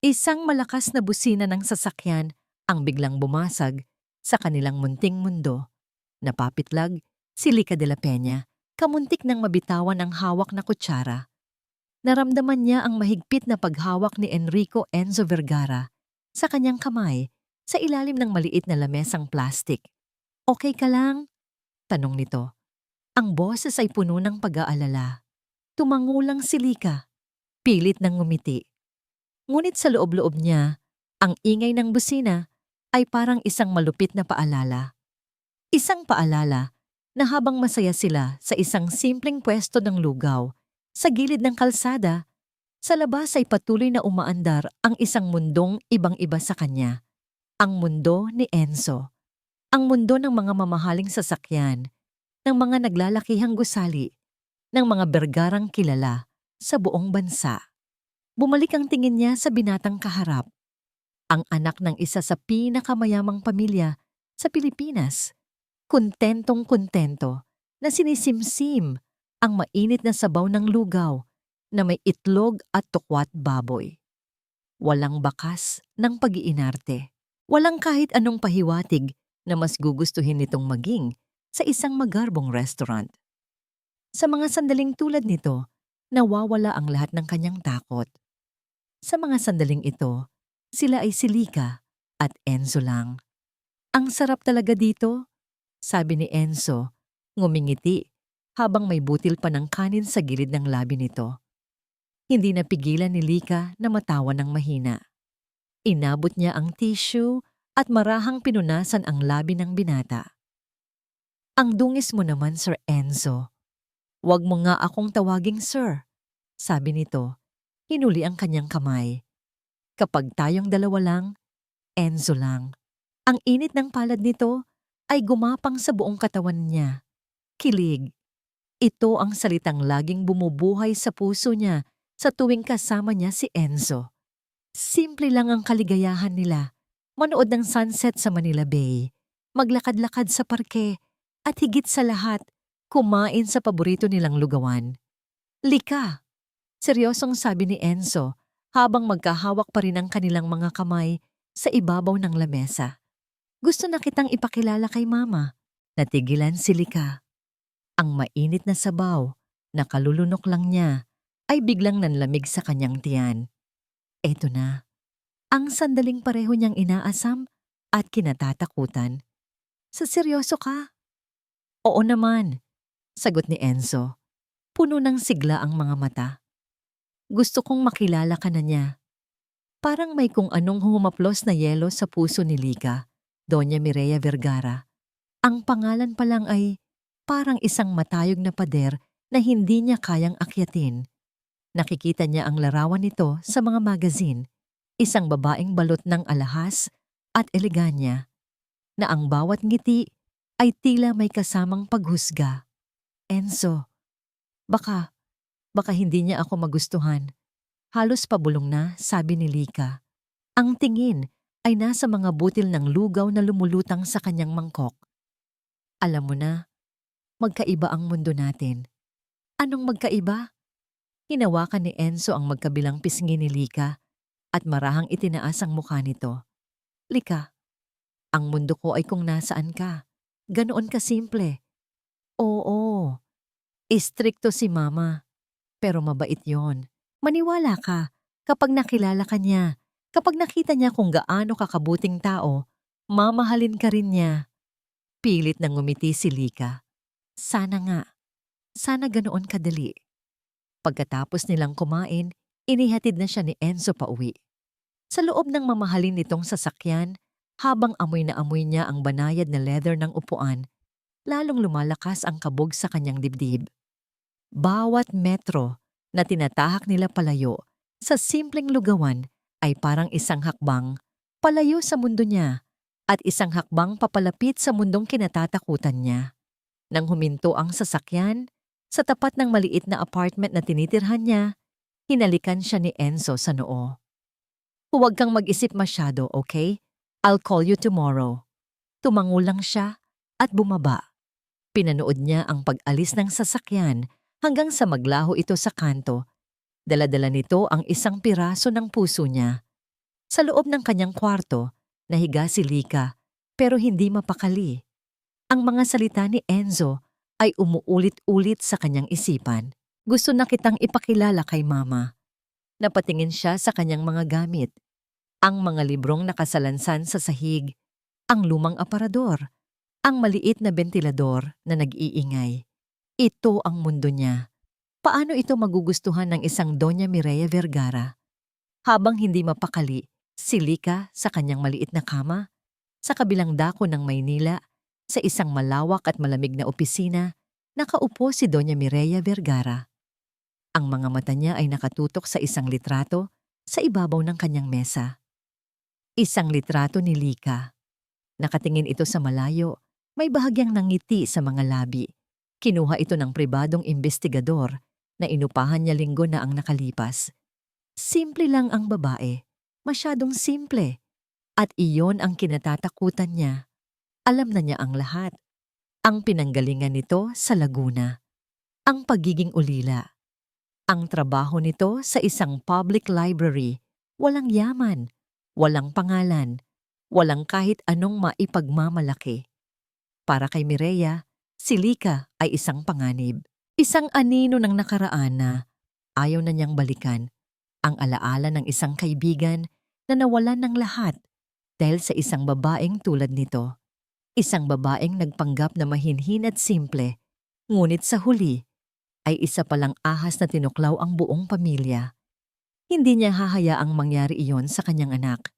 Isang malakas na busina ng sasakyan ang biglang bumasag sa kanilang munting mundo. Napapitlag si Lica de la Peña, kamuntik ng mabitawan ang hawak na kutsara. Naramdaman niya ang mahigpit na paghawak ni Enrico Enzo Vergara sa kanyang kamay sa ilalim ng maliit na lamesang plastik. "Okay ka lang?" tanong nito. Ang boses ay puno ng pag-aalala. Tumangulang si Lica, pilit ng ngumiti. Ngunit sa loob-loob niya, ang ingay ng busina ay parang isang malupit na paalala. Isang paalala na habang masaya sila sa isang simpleng pwesto ng lugaw, sa gilid ng kalsada, sa labas ay patuloy na umaandar ang isang mundong ibang-iba sa kanya. Ang mundo ni Enzo. Ang mundo ng mga mamahaling sasakyan, ng mga naglalakihang gusali, ng mga Bergarang kilala sa buong bansa. Bumalik ang tingin niya sa binatang kaharap, ang anak ng isa sa pinakamayamang pamilya sa Pilipinas. Kontentong-kontento na sinisimsim ang mainit na sabaw ng lugaw na may itlog at tukwat baboy. Walang bakas ng pag-iinarte. Walang kahit anong pahiwatig na mas gugustuhin nitong maging sa isang magarbong restaurant. Sa mga sandaling tulad nito, nawawala ang lahat ng kanyang takot. Sa mga sandaling ito, sila ay si Lica at Enzo lang. "Ang sarap talaga dito," sabi ni Enzo, ngumingiti habang may butil pa ng kanin sa gilid ng labi nito. Hindi napigilan ni Lica na matawa ng mahina. Inabot niya ang tissue at marahang pinunasan ang labi ng binata. "Ang dungis mo naman, Sir Enzo. Huwag mo nga akong tawaging sir," sabi nito. Hinuli ang kanyang kamay. "Kapag tayong dalawa lang, Enzo lang." Ang init ng palad nito ay gumapang sa buong katawan niya. Kilig. Ito ang salitang laging bumubuhay sa puso niya sa tuwing kasama niya si Enzo. Simple lang ang kaligayahan nila. Manood ng sunset sa Manila Bay, maglakad-lakad sa parke, at higit sa lahat, kumain sa paborito nilang lugawan. "Lica," seryosong sabi ni Enzo habang magkahawak pa rin ang kanilang mga kamay sa ibabaw ng lamesa. "Gusto na kitang ipakilala kay Mama." Natigilan si Lica. Ang mainit na sabaw na kalulunok lang niya ay biglang nanlamig sa kanyang tiyan. Eto na, ang sandaling pareho niyang inaasam at kinatatakutan. "Sa seryoso ka?" "Oo naman," sagot ni Enzo. Puno ng sigla ang mga mata. "Gusto kong makilala ka na niya." Parang may kung anong humaplos na yelo sa puso ni Lica, Doña Mireya Vergara. Ang pangalan pa lang ay parang isang matayog na pader na hindi niya kayang akyatin. Nakikita niya ang larawan nito sa mga magazine, isang babaeng balot ng alahas at eleganya, na ang bawat ngiti ay tila may kasamang paghusga. "Enzo, baka hindi niya ako magustuhan." Halos pabulong na, sabi ni Lica. Ang tingin ay nasa mga butil ng lugaw na lumulutang sa kanyang mangkok. "Alam mo na, magkaiba ang mundo natin." "Anong magkaiba?" Hinawakan ni Enzo ang magkabilang pisngi ni Lica at marahang itinaas ang mukha nito. "Lica, ang mundo ko ay kung nasaan ka. Ganoon ka simple." "Oo, istrikto si Mama, pero mabait yon. Maniwala ka, kapag nakilala ka niya, kapag nakita niya kung gaano kakabuting tao, mamahalin ka rin niya." Pilit na ngumiti si Lica. Sana nga. Sana ganoon kadali. Pagkatapos nilang kumain, inihatid na siya ni Enzo pauwi. Sa loob ng mamahalin nitong sasakyan, habang amoy na amoy niya ang banayad na leather ng upuan, lalong lumalakas ang kabog sa kanyang dibdib. Bawat metro na tinatahak nila palayo sa simpleng lugawan ay parang isang hakbang palayo sa mundo niya at isang hakbang papalapit sa mundong kinatatakutan niya. Nang huminto ang sasakyan, sa tapat ng maliit na apartment na tinitirhan niya, hinalikan siya ni Enzo sa noo. "Huwag kang mag-isip masyado, okay? I'll call you tomorrow." Tumango lang siya at bumaba. Pinanood niya ang pag-alis ng sasakyan hanggang sa maglaho ito sa kanto. Dala-dala nito ang isang piraso ng puso niya. Sa loob ng kanyang kwarto, nahiga si Lika pero hindi mapakali. Ang mga salita ni Enzo ay umuulit-ulit sa kanyang isipan. Gusto na kitang ipakilala kay Mama. Napatingin siya sa kanyang mga gamit. Ang mga librong nakasalansan sa sahig, ang lumang aparador, ang maliit na bentilador na nag-iingay. Ito ang mundo niya. Paano ito magugustuhan ng isang Doña Mireya Vergara? Habang hindi mapakali, si Lika sa kanyang maliit na kama, sa kabilang dako ng Maynila, sa isang malawak at malamig na opisina, nakaupo si Doña Mireya Vergara. Ang mga mata niya ay nakatutok sa isang litrato sa ibabaw ng kanyang mesa. Isang litrato ni Lika. Nakatingin ito sa malayo, may bahagyang nangiti sa mga labi. Kinuha ito ng pribadong investigador na inupahan niya linggo na ang nakalipas. Simple lang ang babae, masyadong simple. At iyon ang kinatatakutan niya. Alam na niya ang lahat. Ang pinanggalingan nito sa Laguna. Ang pagiging ulila. Ang trabaho nito sa isang public library. Walang yaman, walang pangalan, walang kahit anong maipagmamalaki. Para kay Mireya, si Lika ay isang panganib. Isang anino ng nakaraan na ayaw na niyang balikan. Ang alaala ng isang kaibigan na nawalan ng lahat dahil sa isang babaeng tulad nito. Isang babaeng nagpanggap na mahinhin at simple, ngunit sa huli ay isa palang ahas na tinuklaw ang buong pamilya. Hindi niya hahayaang mangyari iyon sa kanyang anak.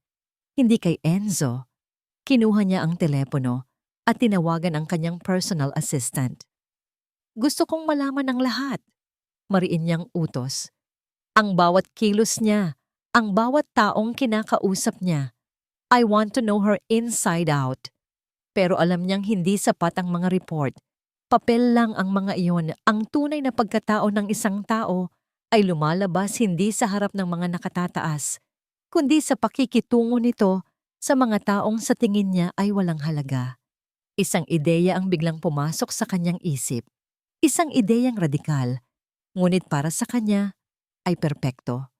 Hindi kay Enzo. Kinuha niya ang telepono at tinawagan ang kanyang personal assistant. Gusto kong malaman ang lahat. Mariin niyang utos. Ang bawat kilos niya, ang bawat taong kinakausap niya. I want to know her inside out. Pero alam niyang hindi sapat ang mga report. Papel lang ang mga iyon. Ang tunay na pagkatao ng isang tao ay lumalabas hindi sa harap ng mga nakatataas, kundi sa pakikitungo nito sa mga taong sa tingin niya ay walang halaga. Isang ideya ang biglang pumasok sa kanyang isip. Isang ideyang radikal, ngunit para sa kanya ay perpekto.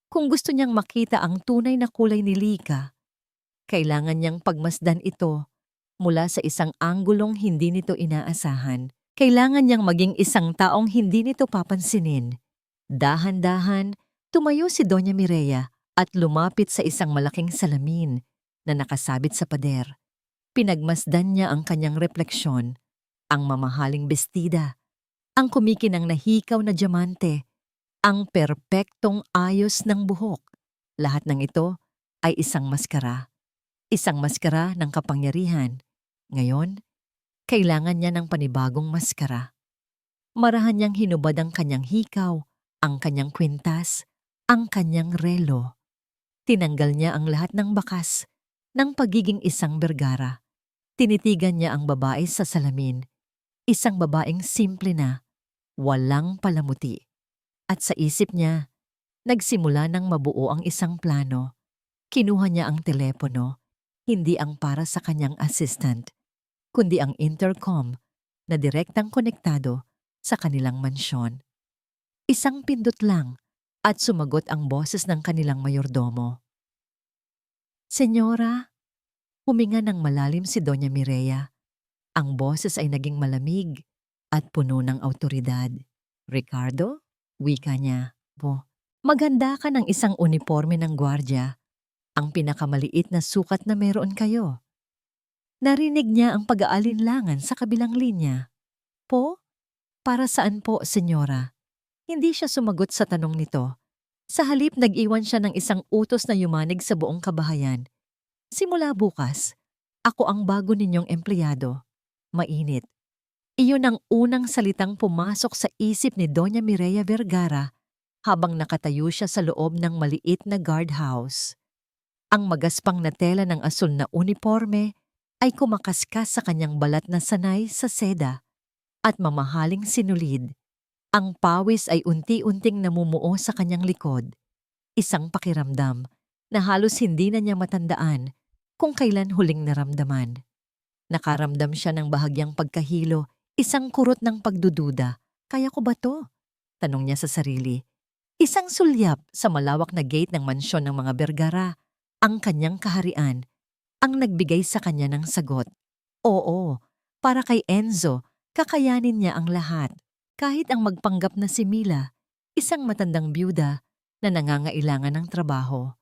Kung gusto niyang makita ang tunay na kulay ni Lika, kailangan niyang pagmasdan ito mula sa isang anggulong hindi nito inaasahan. Kailangan niyang maging isang taong hindi nito papansinin. Dahan-dahan, tumayo si Doña Mireya at lumapit sa isang malaking salamin na nakasabit sa pader. Pinagmasdan niya ang kanyang refleksyon, ang mamahaling bestida, ang kumikinang nahikaw na diamante, ang perpektong ayos ng buhok. Lahat ng ito ay isang maskara. Isang maskara ng kapangyarihan. Ngayon, kailangan niya ng panibagong maskara. Marahan niyang hinubad ang kanyang hikaw, ang kanyang kwintas, ang kanyang relo. Tinanggal niya ang lahat ng bakas ng pagiging isang Vergara. Tinitigan niya ang babae sa salamin. Isang babaeng simple na, walang palamuti. At sa isip niya, nagsimula ng mabuo ang isang plano. Kinuha niya ang telepono, hindi ang para sa kanyang assistant, kundi ang intercom na direktang konektado sa kanilang mansyon. Isang pindot lang at sumagot ang boses ng kanilang mayordomo. Senyora, huminga ng malalim si Doña Mireya. Ang boses ay naging malamig at puno ng awtoridad. Ricardo? Wika niya. Maganda ka ng isang uniforme ng gwardya. Ang pinakamaliit na sukat na meron kayo. Narinig niya ang pag-aalinlangan sa kabilang linya. Po? Para saan po, senyora? Hindi siya sumagot sa tanong nito. Sa halip nag-iwan siya ng isang utos na yumanig sa buong kabahayan. Simula bukas, ako ang bago ninyong empleyado. Mainit. Iyon ang unang salitang pumasok sa isip ni Doña Mireya Vergara habang nakatayo siya sa loob ng maliit na guardhouse. Ang magaspang na tela ng asul na uniforme ay kumakaskas sa kanyang balat na sanay sa seda at mamahaling sinulid. Ang pawis ay unti-unting namumuo sa kanyang likod. Isang pakiramdam na halos hindi na niya matandaan kung kailan huling naramdaman. Nakaramdam siya ng bahagyang pagkahilo, isang kurot ng pagdududa. Kaya ko ba to? Tanong niya sa sarili. Isang sulyap sa malawak na gate ng mansyon ng mga Vergara. Ang kanyang kaharian ang nagbigay sa kanya ng sagot. Oo, para kay Enzo, kakayanin niya ang lahat. Kahit ang magpanggap na si Mila, isang matandang byuda na nangangailangan ng trabaho.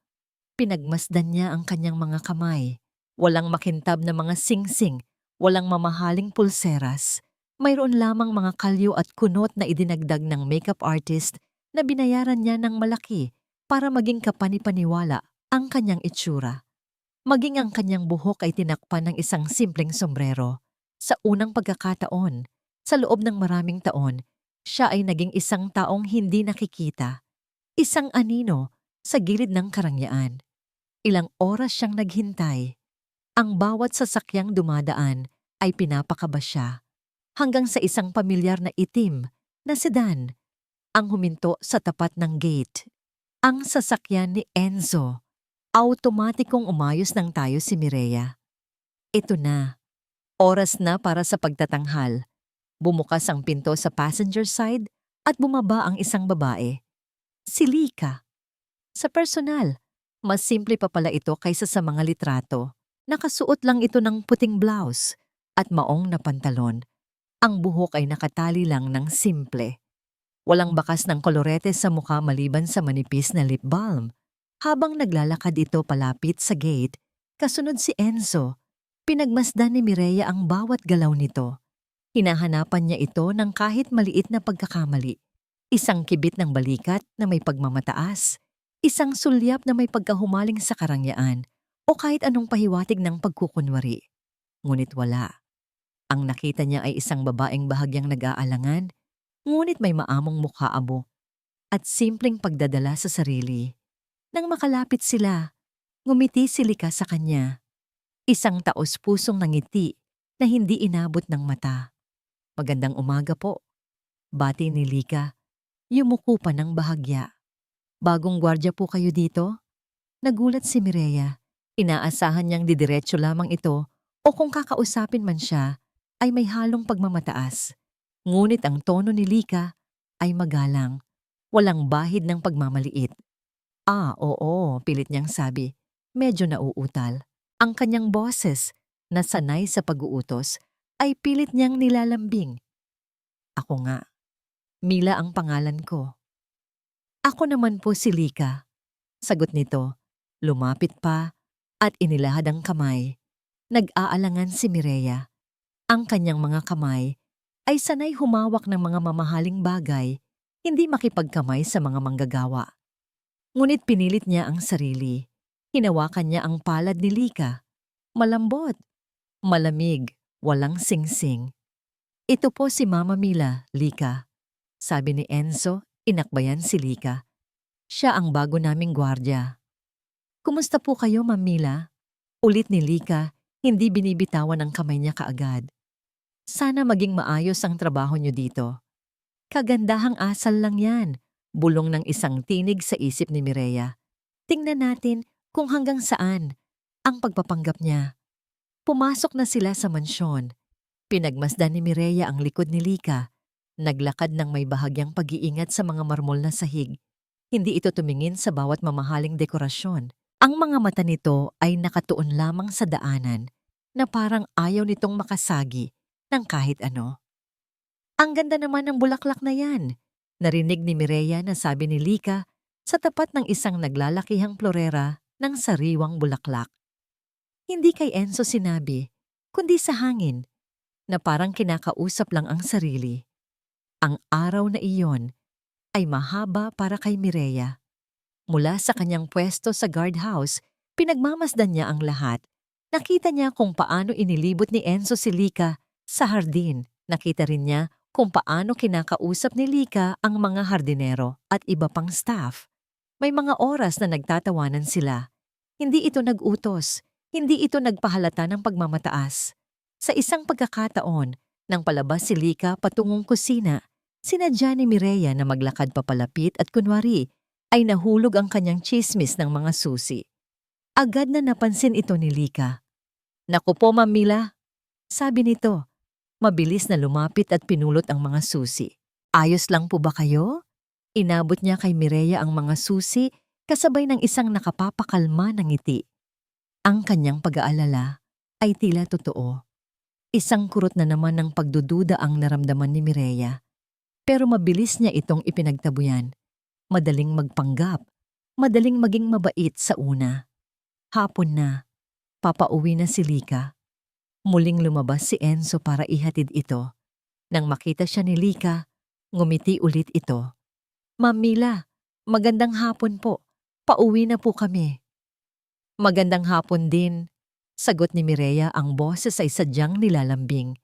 Pinagmasdan niya ang kanyang mga kamay. Walang makintab na mga singsing, walang mamahaling pulseras. Mayroon lamang mga kalyo at kunot na idinagdag ng makeup artist na binayaran niya ng malaki para maging kapani-paniwala ang kanyang itsura. Maging ang kanyang buhok ay tinakpan ng isang simpleng sombrero. Sa unang pagkakataon, sa loob ng maraming taon, siya ay naging isang taong hindi nakikita. Isang anino sa gilid ng karangyaan. Ilang oras siyang naghintay. Ang bawat sasakyang dumadaan ay pinapakaba siya. Hanggang sa isang pamilyar na itim na sedan ang huminto sa tapat ng gate. Ang sasakyan ni Enzo. Automatikong umayos ng tayo si Mireya. Ito na. Oras na para sa pagtatanghal. Bumukas ang pinto sa passenger side at bumaba ang isang babae. Si Lika. Sa personal, mas simple pa pala ito kaysa sa mga litrato. Nakasuot lang ito ng puting blouse at maong na pantalon. Ang buhok ay nakatali lang ng simple. Walang bakas ng kolorete sa mukha maliban sa manipis na lip balm. Habang naglalakad ito palapit sa gate, kasunod si Enzo. Pinagmasdan ni Mireya ang bawat galaw nito. Hinahanapan niya ito ng kahit maliit na pagkakamali. Isang kibit ng balikat na may pagmamataas, isang sulyap na may pagkahumaling sa karangyaan, o kahit anong pahiwatig ng pagkukunwari. Ngunit wala. Ang nakita niya ay isang babaeng bahagyang nag-aalangan, ngunit may maamong mukha-abo at simpleng pagdadala sa sarili. Nang makalapit sila, ngumiti si Lika sa kanya. Isang taos-pusong nangiti na hindi inabot ng mata. Magandang umaga po. Bati ni Lika. Yumuko pa ng bahagya. Bagong gwardya po kayo dito? Nagulat si Mireya. Inaasahan niyang didiretso lamang ito o kung kakausapin man siya ay may halong pagmamataas. Ngunit ang tono ni Lika ay magalang. Walang bahid ng pagmamaliit. Oo, pilit niyang sabi. Medyo nauutal. Ang kanyang boses, na sanay sa pag-uutos, ay pilit niyang nilalambing. Ako nga. Mila ang pangalan ko. Ako naman po si Lika. Sagot nito. Lumapit pa at inilahad ang kamay. Nag-aalangan si Mireya. Ang kanyang mga kamay ay sanay humawak ng mga mamahaling bagay, hindi makipagkamay sa mga manggagawa. Ngunit pinilit niya ang sarili. Hinawakan niya ang palad ni Lika. Malambot, malamig, walang singsing. Ito po si Mama Mila, Lika. Sabi ni Enzo, inakbayan si Lika. Siya ang bago naming gwardya. Kumusta po kayo, Ma'am Mila? Ulit ni Lika, hindi binibitawan ang kamay niya kaagad. Sana maging maayos ang trabaho niyo dito. Kagandahang asal lang yan. Bulong ng isang tinig sa isip ni Mireya. Tingnan natin kung hanggang saan ang pagpapanggap niya. Pumasok na sila sa mansyon. Pinagmasdan ni Mireya ang likod ni Lika. Naglakad ng may bahagyang pag-iingat sa mga marmol na sahig. Hindi ito tumingin sa bawat mamahaling dekorasyon. Ang mga mata nito ay nakatuon lamang sa daanan na parang ayaw nitong makasagi ng kahit ano. Ang ganda naman ng bulaklak na yan. Narinig ni Mireya na sabi ni Lika sa tapat ng isang naglalakihang florera ng sariwang bulaklak. Hindi kay Enzo sinabi, kundi sa hangin, na parang kinakausap lang ang sarili. Ang araw na iyon ay mahaba para kay Mireya. Mula sa kanyang pwesto sa guardhouse, pinagmamasdan niya ang lahat. Nakita niya kung paano inilibot ni Enzo si Lika sa hardin. Nakita rin niya kung paano kinakausap ni Lika ang mga hardinero at iba pang staff. May mga oras na nagtatawanan sila. Hindi ito nag-utos, hindi ito nagpahalata ng pagmamataas. Sa isang pagkakataon, nang palabas si Lika patungong kusina, sinadya ni Mireya na maglakad papalapit at kunwari ay nahulog ang kanyang tsismis ng mga susi. Agad na napansin ito ni Lika. Naku po, Ma'am Mila, sabi nito. Mabilis na lumapit at pinulot ang mga susi. Ayos lang po ba kayo? Inabot niya kay Mireya ang mga susi kasabay ng isang nakapapakalma ng ngiti. Ang kanyang pag-aalala ay tila totoo. Isang kurot na naman ng pagdududa ang naramdaman ni Mireya. Pero mabilis niya itong ipinagtabuyan. Madaling magpanggap, madaling maging mabait sa una. Hapon na, papauwi na si Lika. Muling lumabas si Enzo para ihatid ito. Nang makita siya ni Lika, ngumiti ulit ito. Ma'am Mila, magandang hapon po. Pauwi na po kami. Magandang hapon din, sagot ni Mireya, ang boses ay sadyang nilalambing.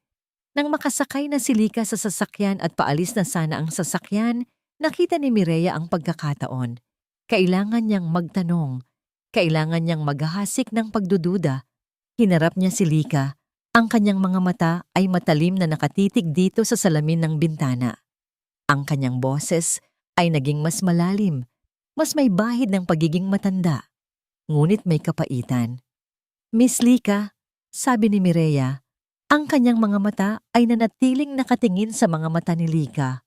Nang makasakay na si Lika sa sasakyan at paalis na sana ang sasakyan, nakita ni Mireya ang pagkakataon. Kailangan niyang magtanong. Kailangan niyang maghahasik ng pagdududa. Hinarap niya si Lika. Ang kanyang mga mata ay matalim na nakatitig dito sa salamin ng bintana. Ang kanyang boses ay naging mas malalim, mas may bahid ng pagiging matanda. Ngunit may kapaitan. Miss Lika, sabi ni Mireya, ang kanyang mga mata ay nanatiling nakatingin sa mga mata ni Lika.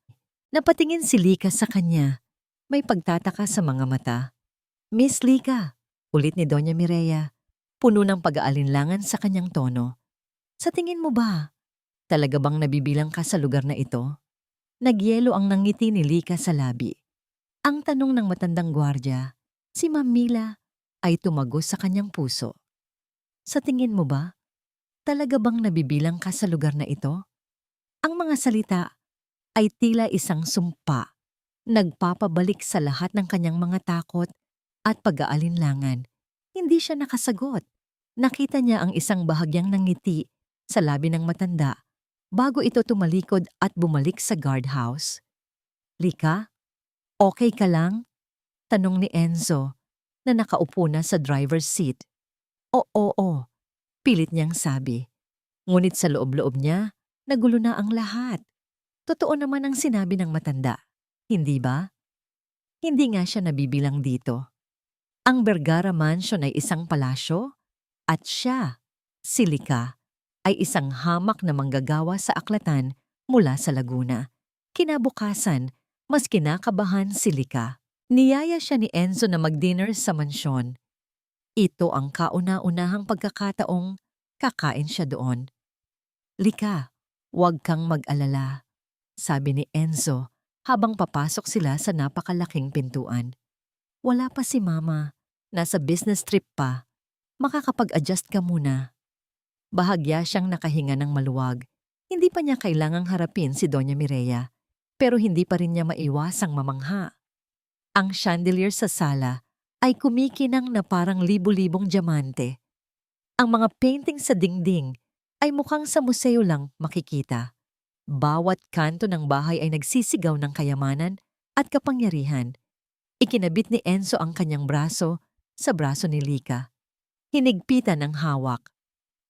Napatingin si Lika sa kanya. May pagtataka sa mga mata. Miss Lika, ulit ni Doña Mireya, puno ng pag-aalinlangan sa kanyang tono. Sa tingin mo ba, talaga bang nabibilang ka sa lugar na ito? Nagyelo ang nangiti ni Lika sa labi. Ang tanong ng matandang gwardya, si Ma'am Mila, ay tumagos sa kanyang puso. Sa tingin mo ba, talaga bang nabibilang ka sa lugar na ito? Ang mga salita ay tila isang sumpa, nagpapabalik sa lahat ng kanyang mga takot at pag-aalinlangan. Hindi siya nakasagot. Nakita niya ang isang bahagyang nangiti sa labi ng matanda bago ito tumalikod at bumalik sa guardhouse. Lika, okay ka lang? Tanong ni Enzo na nakaupo na sa driver's seat. Oo, pilit niyang sabi. Ngunit sa loob-loob niya, nagulo na ang lahat. Totoo naman ang sinabi ng matanda, hindi ba? Hindi nga siya nabibilang dito. Ang Vergara Mansion ay isang palasyo at siya, si Lika, ay isang hamak na manggagawa sa aklatan mula sa Laguna. Kinabukasan, mas kinakabahan si Lika. Niyaya siya ni Enzo na mag-dinner sa mansyon. Ito ang kauna-unahang pagkakataong kakain siya doon. Lika, huwag kang mag-alala, sabi ni Enzo habang papasok sila sa napakalaking pintuan. Wala pa si Mama, nasa business trip pa. Makakapag-adjust ka muna. Bahagya siyang nakahinga ng maluwag. Hindi pa niya kailangang harapin si Doña Mireya, pero hindi pa rin niya maiwasang mamangha. Ang chandelier sa sala ay kumikinang na parang libu-libong diamante. Ang mga painting sa dingding ay mukhang sa museo lang makikita. Bawat kanto ng bahay ay nagsisigaw ng kayamanan at kapangyarihan. Ikinabit ni Enzo ang kanyang braso sa braso ni Lika. Hinigpitan ng hawak.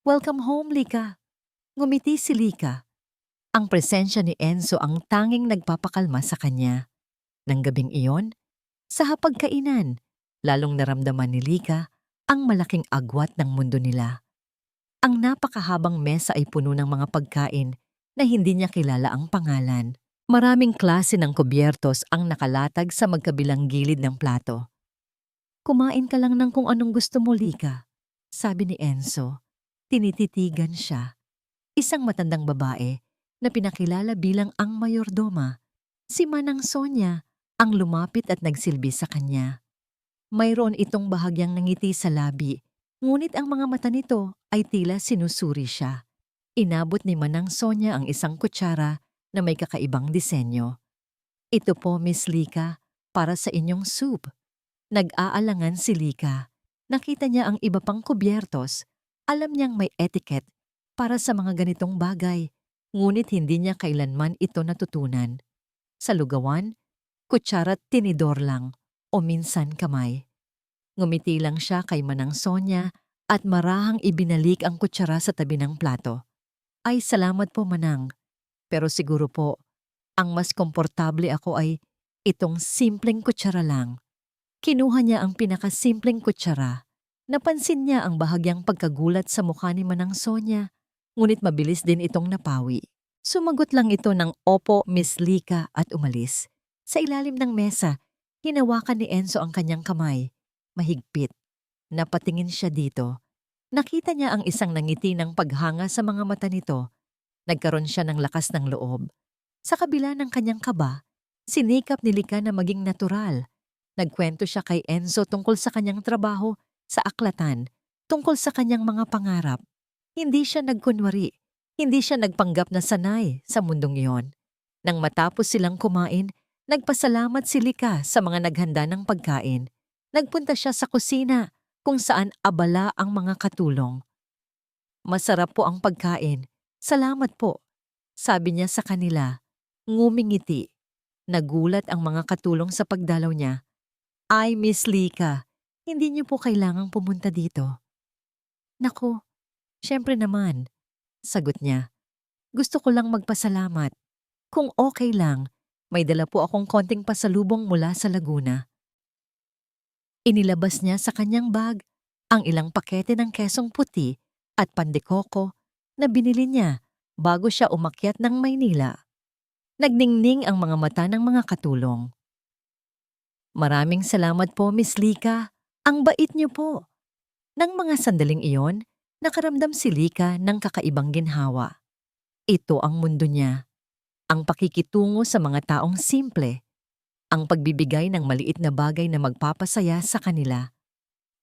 Welcome home, Lika. Ngumiti si Lika. Ang presensya ni Enzo ang tanging nagpapakalma sa kanya. Nang gabing iyon, sa hapagkainan, lalong naramdaman ni Lika ang malaking agwat ng mundo nila. Ang napakahabang mesa ay puno ng mga pagkain na hindi niya kilala ang pangalan. Maraming klase ng kubyertos ang nakalatag sa magkabilang gilid ng plato. Kumain ka lang ng kung anong gusto mo, Lika, sabi ni Enzo. Tinititigan siya. Isang matandang babae na pinakilala bilang ang mayordoma. Si Manang Sonia ang lumapit at nagsilbi sa kanya. Mayroon itong bahagyang nangiti sa labi, ngunit ang mga mata nito ay tila sinusuri siya. Inabot ni Manang Sonia ang isang kutsara na may kakaibang disenyo. Ito po, Miss Lika, para sa inyong soup. Nag-aalangan si Lika. Nakita niya ang iba pang kubyertos. Alam niyang may etiquette para sa mga ganitong bagay, ngunit hindi niya kailanman ito natutunan. Sa lugawan, kutsara't tinidor lang o minsan kamay. Ngumiti lang siya kay Manang Sonia at marahang ibinalik ang kutsara sa tabi ng plato. Ay, salamat po, Manang. Pero siguro po, ang mas komportable ako ay itong simpleng kutsara lang. Kinuha niya ang pinakasimpleng kutsara. Napansin niya ang bahagyang pagkagulat sa mukha ni Manang Sonia, ngunit mabilis din itong napawi. Sumagot lang ito ng opo, Miss Lika, at umalis. Sa ilalim ng mesa, hinawakan ni Enzo ang kanyang kamay. Mahigpit. Napatingin siya dito. Nakita niya ang isang nangiti ng paghanga sa mga mata nito. Nagkaroon siya ng lakas ng loob. Sa kabila ng kanyang kaba, sinikap ni Lika na maging natural. Nagkwento siya kay Enzo tungkol sa kanyang trabaho sa aklatan, tungkol sa kanyang mga pangarap. Hindi siya nagkunwari, hindi siya nagpanggap na sanay sa mundong iyon. Nang matapos silang kumain, nagpasalamat si Lika sa mga naghanda ng pagkain. Nagpunta siya sa kusina kung saan abala ang mga katulong. "Masarap po ang pagkain. Salamat po," sabi niya sa kanila. Ngumingiti. Nagulat ang mga katulong sa pagdalaw niya. "Ay, Miss Lika, hindi niyo po kailangang pumunta dito." "Naku, syempre naman," sagot niya. "Gusto ko lang magpasalamat. Kung okay lang, may dala po akong konting pasalubong mula sa Laguna." Inilabas niya sa kanyang bag ang ilang pakete ng kesong puti at pandekoko na binili niya bago siya umakyat ng Maynila. Nagningning ang mga mata ng mga katulong. "Maraming salamat po, Miss Lika. Ang bait niyo po." Nang mga sandaling iyon, nakaramdam si Lika ng kakaibang ginhawa. Ito ang mundo niya. Ang pakikitungo sa mga taong simple. Ang pagbibigay ng maliit na bagay na magpapasaya sa kanila.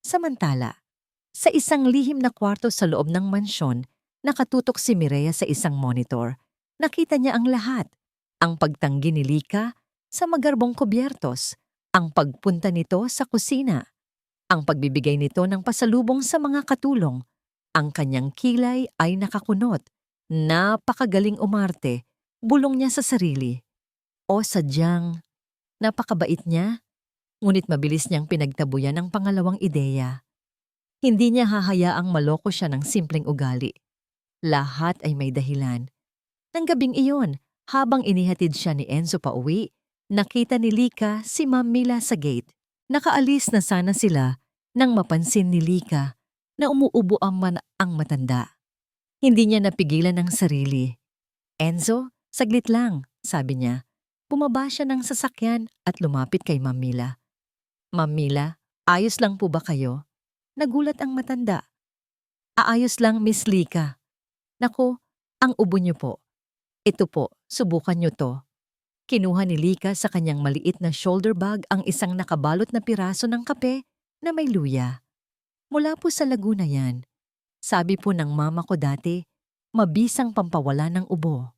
Samantala, sa isang lihim na kwarto sa loob ng mansyon, nakatutok si Mireya sa isang monitor. Nakita niya ang lahat. Ang pagtanggi ni Lika sa magarbong kubyertos, ang pagpunta nito sa kusina, ang pagbibigay nito ng pasalubong sa mga katulong. Ang kanyang kilay ay nakakunot. Napakagaling umarte, bulong niya sa sarili. O sadyang napakabait niya, ngunit mabilis niyang pinagtabuyan ang pangalawang ideya. Hindi niya hahayaang maloko siya ng simpleng ugali. Lahat ay may dahilan. Nang gabing iyon, habang inihatid siya ni Enzo pauwi, nakita ni Lika si Ma'am Mila sa gate. Nakaalis na sana sila nang mapansin ni Lika na umuubo ang matanda. Hindi niya napigilan ang sarili. "Enzo, saglit lang," sabi niya. Bumaba siya ng sasakyan at lumapit kay Ma'am Mila. "Ma'am Mila, ayos lang po ba kayo?" Nagulat ang matanda. "Aayos lang, Miss Lika." "Naku, ang ubo niyo po. Ito po, subukan niyo to." Kinuha ni Lika sa kanyang maliit na shoulder bag ang isang nakabalot na piraso ng kape na may luya. Mula po sa Laguna yan. Sabi po ng mama ko dati, mabisang pampawala ng ubo.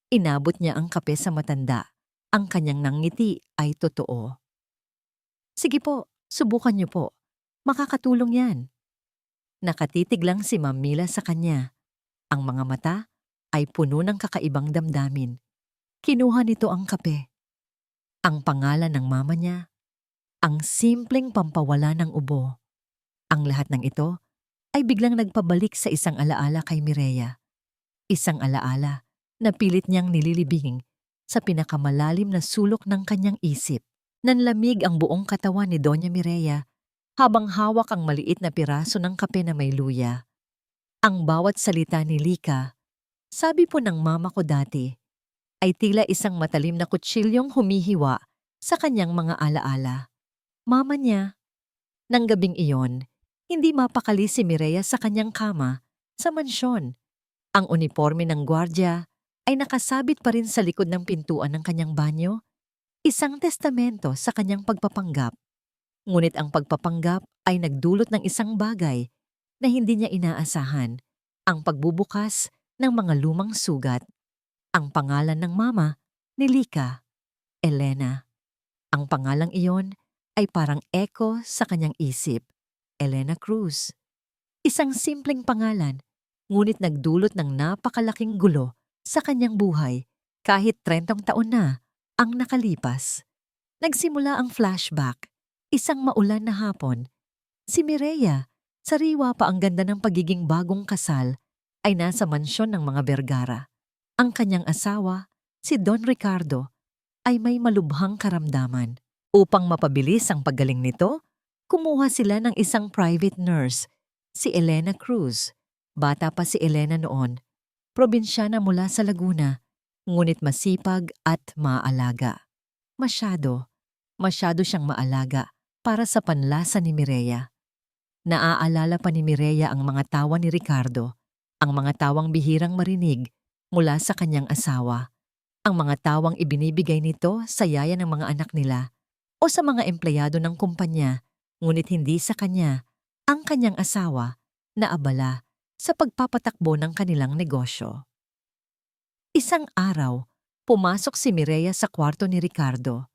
Inabot niya ang kape sa matanda. Ang kanyang nangiti ay totoo. "Sige po, subukan niyo po. Makakatulong yan." Nakatitig lang si Ma'am Mila sa kanya. Ang mga mata ay puno ng kakaibang damdamin. Kinuha nito ang kape. Ang pangalan ng mama niya, ang simpleng pampawala ng ubo. Ang lahat ng ito ay biglang nagpabalik sa isang alaala kay Mireya. Isang alaala na pilit niyang nililibing sa pinakamalalim na sulok ng kanyang isip. Nanlamig ang buong katawan ni Doña Mireya habang hawak ang maliit na piraso ng kape na may luya. Ang bawat salita ni Lika, sabi po ng mama ko dati, ay tila isang matalim na kutsilyong humihiwa sa kanyang mga alaala. Mama niya. Nang gabing iyon, hindi mapakali si Mireya sa kanyang kama sa mansyon. Ang uniforme ng gwardya ay nakasabit pa rin sa likod ng pintuan ng kanyang banyo, isang testamento sa kanyang pagpapanggap. Ngunit ang pagpapanggap ay nagdulot ng isang bagay na hindi niya inaasahan, ang pagbubukas ng mga lumang sugat. Ang pangalan ng mama ni Lika, Elena. Ang pangalang iyon ay parang echo sa kanyang isip, Elena Cruz. Isang simpleng pangalan, ngunit nagdulot ng napakalaking gulo sa kanyang buhay kahit 30 taon na ang nakalipas. Nagsimula ang flashback, isang maulan na hapon. Si Mireya, sariwa pa ang ganda ng pagiging bagong kasal, ay nasa mansyon ng mga Vergara. Ang kanyang asawa, si Don Ricardo, ay may malubhang karamdaman. Upang mapabilis ang paggaling nito, kumuha sila ng isang private nurse, si Elena Cruz. Bata pa si Elena noon, probinsyana mula sa Laguna, ngunit masipag at maalaga. Masyado siyang maalaga para sa panlasa ni Mireya. Naaalala pa ni Mireya ang mga tawa ni Ricardo, ang mga tawang bihirang marinig mula sa kanyang asawa, ang mga tawang ibinibigay nito sa yaya ng mga anak nila o sa mga empleyado ng kumpanya, ngunit hindi sa kanya, ang kanyang asawa, na abala sa pagpapatakbo ng kanilang negosyo. Isang araw, pumasok si Mireya sa kwarto ni Ricardo.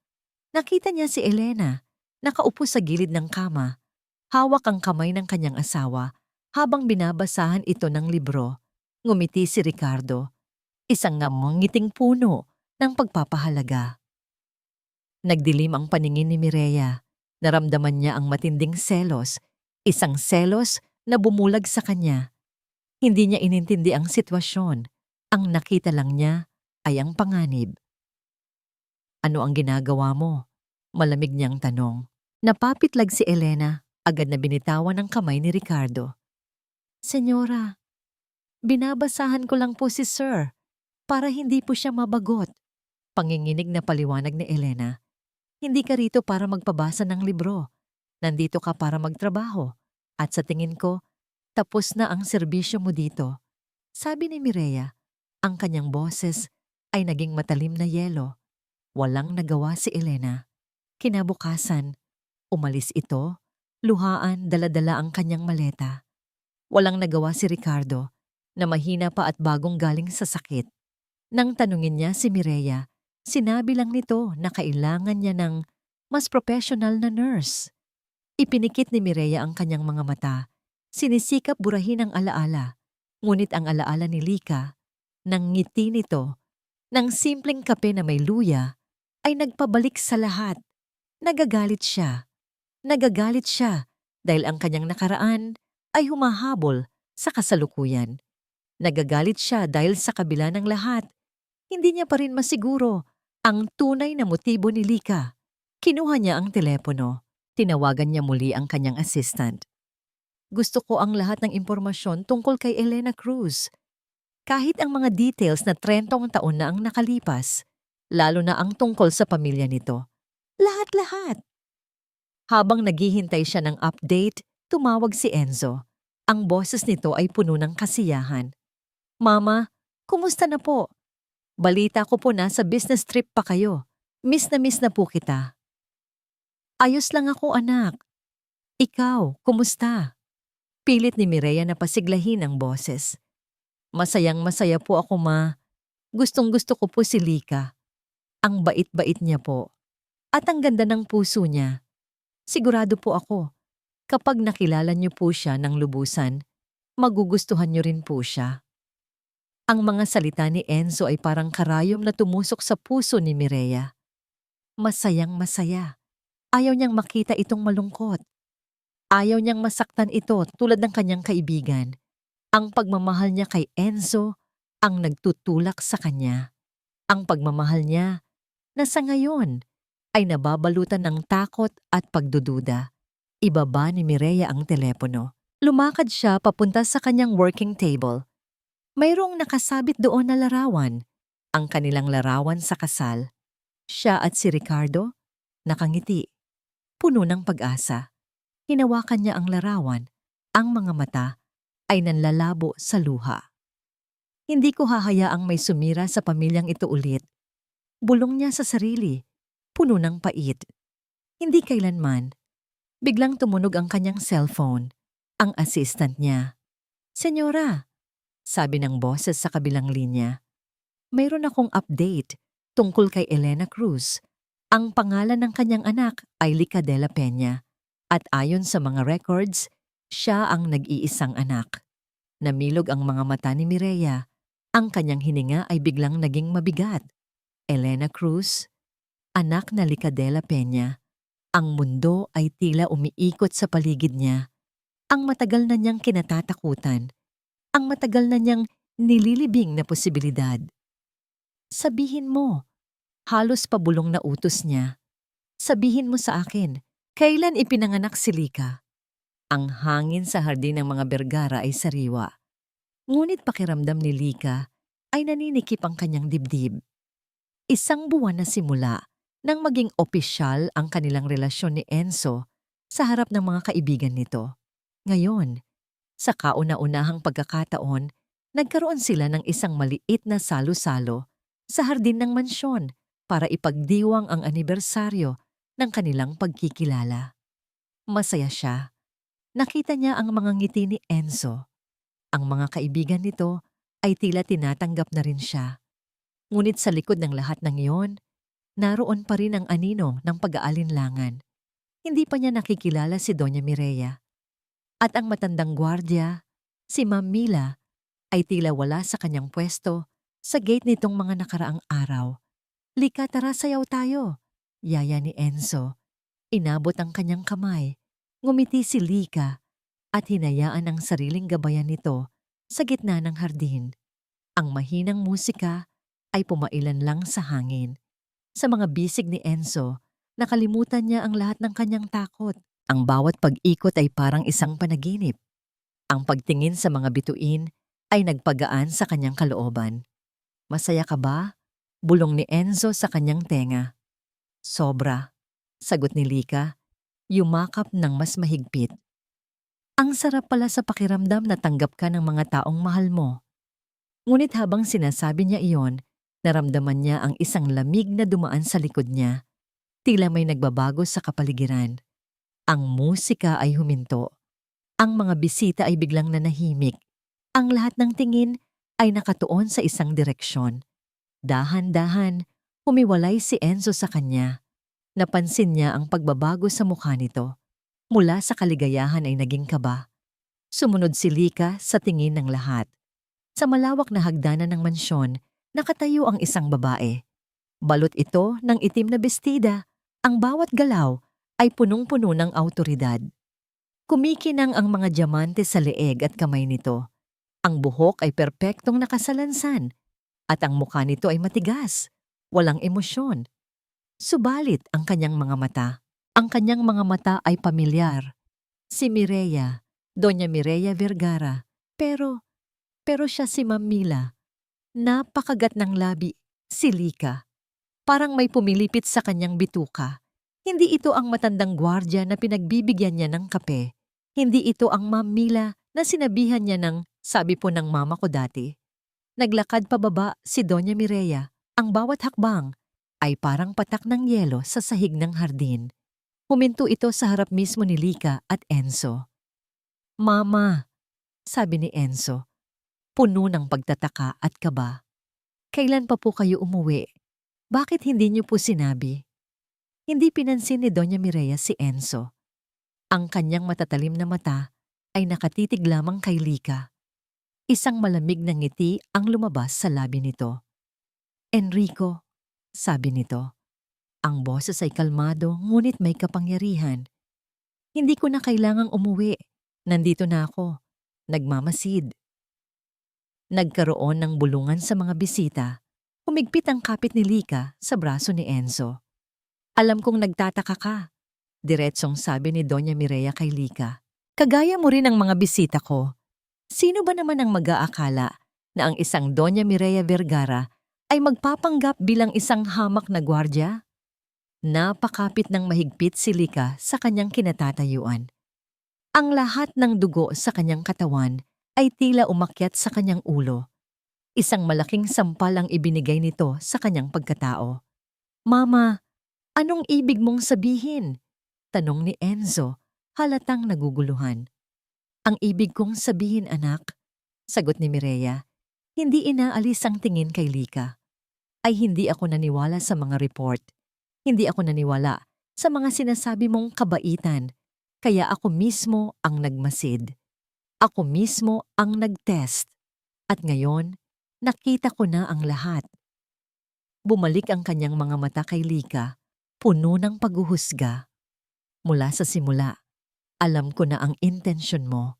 Nakita niya si Elena, nakaupo sa gilid ng kama, hawak ang kamay ng kanyang asawa habang binabasahan ito ng libro. Ngumiti si Ricardo, isang ngiting puno ng pagpapahalaga. Nagdilim ang paningin ni Mireya. Naramdaman niya ang matinding selos, isang selos na bumulag sa kanya. Hindi niya inintindi ang sitwasyon. Ang nakita lang niya ay ang panganib. Ano ang ginagawa mo? Malamig niyang tanong. Napapitlag si Elena, agad na binitawan ng kamay ni Ricardo. Senyora, binabasahan ko lang po si Sir para hindi po siya mabagot. Panginginig na paliwanag ni Elena. Hindi ka rito para magpabasa ng libro. Nandito ka para magtrabaho. At sa tingin ko, tapos na ang serbisyo mo dito. Sabi ni Mireya, ang kanyang boses ay naging matalim na yelo. Walang nagawa si Elena. Kinabukasan, umalis ito, luhaan, dala-dala ang kanyang maleta. Walang nagawa si Ricardo, na mahina pa at bagong galing sa sakit. Nang tanungin niya si Mireya, sinabi lang nito na kailangan niya ng mas professional na nurse. Ipinikit ni Mireya ang kanyang mga mata. Sinisikap burahin ang alaala. Ngunit ang alaala ni Lika, nang ngiti nito, ng simpleng kape na may luya, ay nagpabalik sa lahat. Nagagalit siya. Nagagalit siya dahil ang kanyang nakaraan ay humahabol sa kasalukuyan. Nagagalit siya dahil sa kabila ng lahat, hindi niya pa rin masiguro ang tunay na motibo ni Lika. Kinuha niya ang telepono. Tinawagan niya muli ang kanyang assistant. Gusto ko ang lahat ng impormasyon tungkol kay Elena Cruz. Kahit ang mga details na 30 taon na ang nakalipas, lalo na ang tungkol sa pamilya nito. Lahat-lahat. Habang naghihintay siya ng update, tumawag si Enzo. Ang boses nito ay puno ng kasiyahan. Mama, kumusta na po? Balita ko po na sa business trip pa kayo. Miss na po kita. Ayos lang ako, anak. Ikaw, kumusta? Pilit ni Mireya na pasiglahin ang boses. Masayang-masaya po ako, ma. Gustong-gusto ko po si Lika. Ang bait-bait niya po. At ang ganda ng puso niya. Sigurado po ako, kapag nakilala niyo po siya ng lubusan, magugustuhan niyo rin po siya. Ang mga salita ni Enzo ay parang karayom na tumusok sa puso ni Mireya. Masayang-masaya. Ayaw niyang makita itong malungkot. Ayaw niyang masaktan ito tulad ng kanyang kaibigan. Ang pagmamahal niya kay Enzo ang nagtutulak sa kanya. Ang pagmamahal niya na sa ngayon ay nababalutan ng takot at pagdududa. Ibaba ni Mireya ang telepono. Lumakad siya papunta sa kanyang working table. Mayroong nakasabit doon na larawan, ang kanilang larawan sa kasal. Siya at si Ricardo, nakangiti, puno ng pag-asa. Hinawakan niya ang larawan, ang mga mata ay nanlalabo sa luha. Hindi ko hahayaang may sumira sa pamilyang ito ulit. Bulong niya sa sarili, puno ng pait. Hindi kailanman. Biglang tumunog ang kanyang cellphone, ang assistant niya. Senyora, sabi ng boses sa kabilang linya, mayroon akong update tungkol kay Elena Cruz. Ang pangalan ng kanyang anak ay Lika de la Peña at ayon sa mga records, siya ang nag-iisang anak. Namilog ang mga mata ni Mireya. Ang kanyang hininga ay biglang naging mabigat. Elena Cruz, anak na Lika de la Peña. Ang mundo ay tila umiikot sa paligid niya. Ang matagal na niyang kinatatakutan. Ang matagal na niyang nililibing na posibilidad. Sabihin mo, halos pabulong na utos niya. Sabihin mo sa akin, kailan ipinanganak si Lika? Ang hangin sa hardin ng mga Bergara ay sariwa. Ngunit pakiramdam ni Lika ay naninikip ang kanyang dibdib. Isang buwan na simula nang maging opisyal ang kanilang relasyon ni Enzo sa harap ng mga kaibigan nito. Ngayon, sa kauna-unahang pagkakataon, nagkaroon sila ng isang maliit na salo-salo sa hardin ng mansyon para ipagdiwang ang anibersaryo ng kanilang pagkikilala. Masaya siya. Nakita niya ang mga ngiti ni Enzo. Ang mga kaibigan nito ay tila tinatanggap na rin siya. Ngunit sa likod ng lahat ng iyon, naroon pa rin ang anino ng pag-aalinlangan. Hindi pa niya nakikilala si Doña Mireya. At ang matandang gwardya, si Ma'am Mila, ay tila wala sa kanyang pwesto sa gate nitong mga nakaraang araw. Lika, tara, sayaw tayo. Yaya ni Enzo. Inabot ang kanyang kamay. Ngumiti si Lika at hinayaan ang sariling gabayan nito sa gitna ng hardin. Ang mahinang musika ay pumailan lang sa hangin. Sa mga bisig ni Enzo, nakalimutan niya ang lahat ng kanyang takot. Ang bawat pag-ikot ay parang isang panaginip. Ang pagtingin sa mga bituin ay nagpagaan sa kanyang kalooban. Masaya ka ba? Bulong ni Enzo sa kanyang tenga. Sobra, sagot ni Lika, yumakap ng mas mahigpit. Ang sarap pala sa pakiramdam na tanggap ka ng mga taong mahal mo. Ngunit habang sinasabi niya iyon, naramdaman niya ang isang lamig na dumaan sa likod niya. Tila may nagbabago sa kapaligiran. Ang musika ay huminto. Ang mga bisita ay biglang nanahimik. Ang lahat ng tingin ay nakatuon sa isang direksyon. Dahan-dahan, humiwalay si Enzo sa kanya. Napansin niya ang pagbabago sa mukha nito. Mula sa kaligayahan ay naging kaba. Sumunod si Lika sa tingin ng lahat. Sa malawak na hagdanan ng mansyon, nakatayo ang isang babae. Balot ito ng itim na bestida. Ang bawat galaw ay punong-puno ng awtoridad. Kumikinang ang mga diamante sa leeg at kamay nito. Ang buhok ay perpektong nakasalansan at ang mukha nito ay matigas, walang emosyon. Subalit ang kanyang mga mata ay pamilyar. Si Mireya, Doña Mireya Vergara, pero siya si Ma'am Mila. Napakagat ng labi, si Lika. Parang may pumilipit sa kanyang bituka. Hindi ito ang matandang gwardya na pinagbibigyan niya ng kape. Hindi ito ang Ma'am Mila na sinabihan niya ng sabi po ng mama ko dati. Naglakad pababa si Doña Mireya. Ang bawat hakbang ay parang patak ng yelo sa sahig ng hardin. Huminto ito sa harap mismo ni Lika at Enzo. Mama, sabi ni Enzo, puno ng pagtataka at kaba. Kailan pa po kayo umuwi? Bakit hindi niyo po sinabi? Hindi pinansin ni Doña Mireya si Enzo. Ang kanyang matatalim na mata ay nakatitig lamang kay Lika. Isang malamig na ngiti ang lumabas sa labi nito. Enrico, sabi nito. Ang boses ay kalmado ngunit may kapangyarihan. Hindi ko na kailangang umuwi. Nandito na ako. Nagmamasid. Nagkaroon ng bulungan sa mga bisita. Humigpit ang kapit ni Lika sa braso ni Enzo. Alam kong nagtataka ka, diretsong sabi ni Doña Mireya kay Lika. Kagaya mo rin ang mga bisita ko. Sino ba naman ang mag-aakala na ang isang Doña Mireya Vergara ay magpapanggap bilang isang hamak na gwardya? Napakapit ng mahigpit si Lika sa kanyang kinatatayuan. Ang lahat ng dugo sa kanyang katawan ay tila umakyat sa kanyang ulo. Isang malaking sampal ang ibinigay nito sa kanyang pagkatao. Mama, anong ibig mong sabihin? Tanong ni Enzo, halatang naguguluhan. Ang ibig kong sabihin, anak, sagot ni Mireya, hindi inaalis ang tingin kay Lika. Ay hindi ako naniwala sa mga report. Hindi ako naniwala sa mga sinasabi mong kabaitan. Kaya ako mismo ang nagmasid. Ako mismo ang nagtest. At ngayon, nakita ko na ang lahat. Bumalik ang kanyang mga mata kay Lika, puno ng paghuhusga. Mula sa simula, alam ko na ang intensyon mo.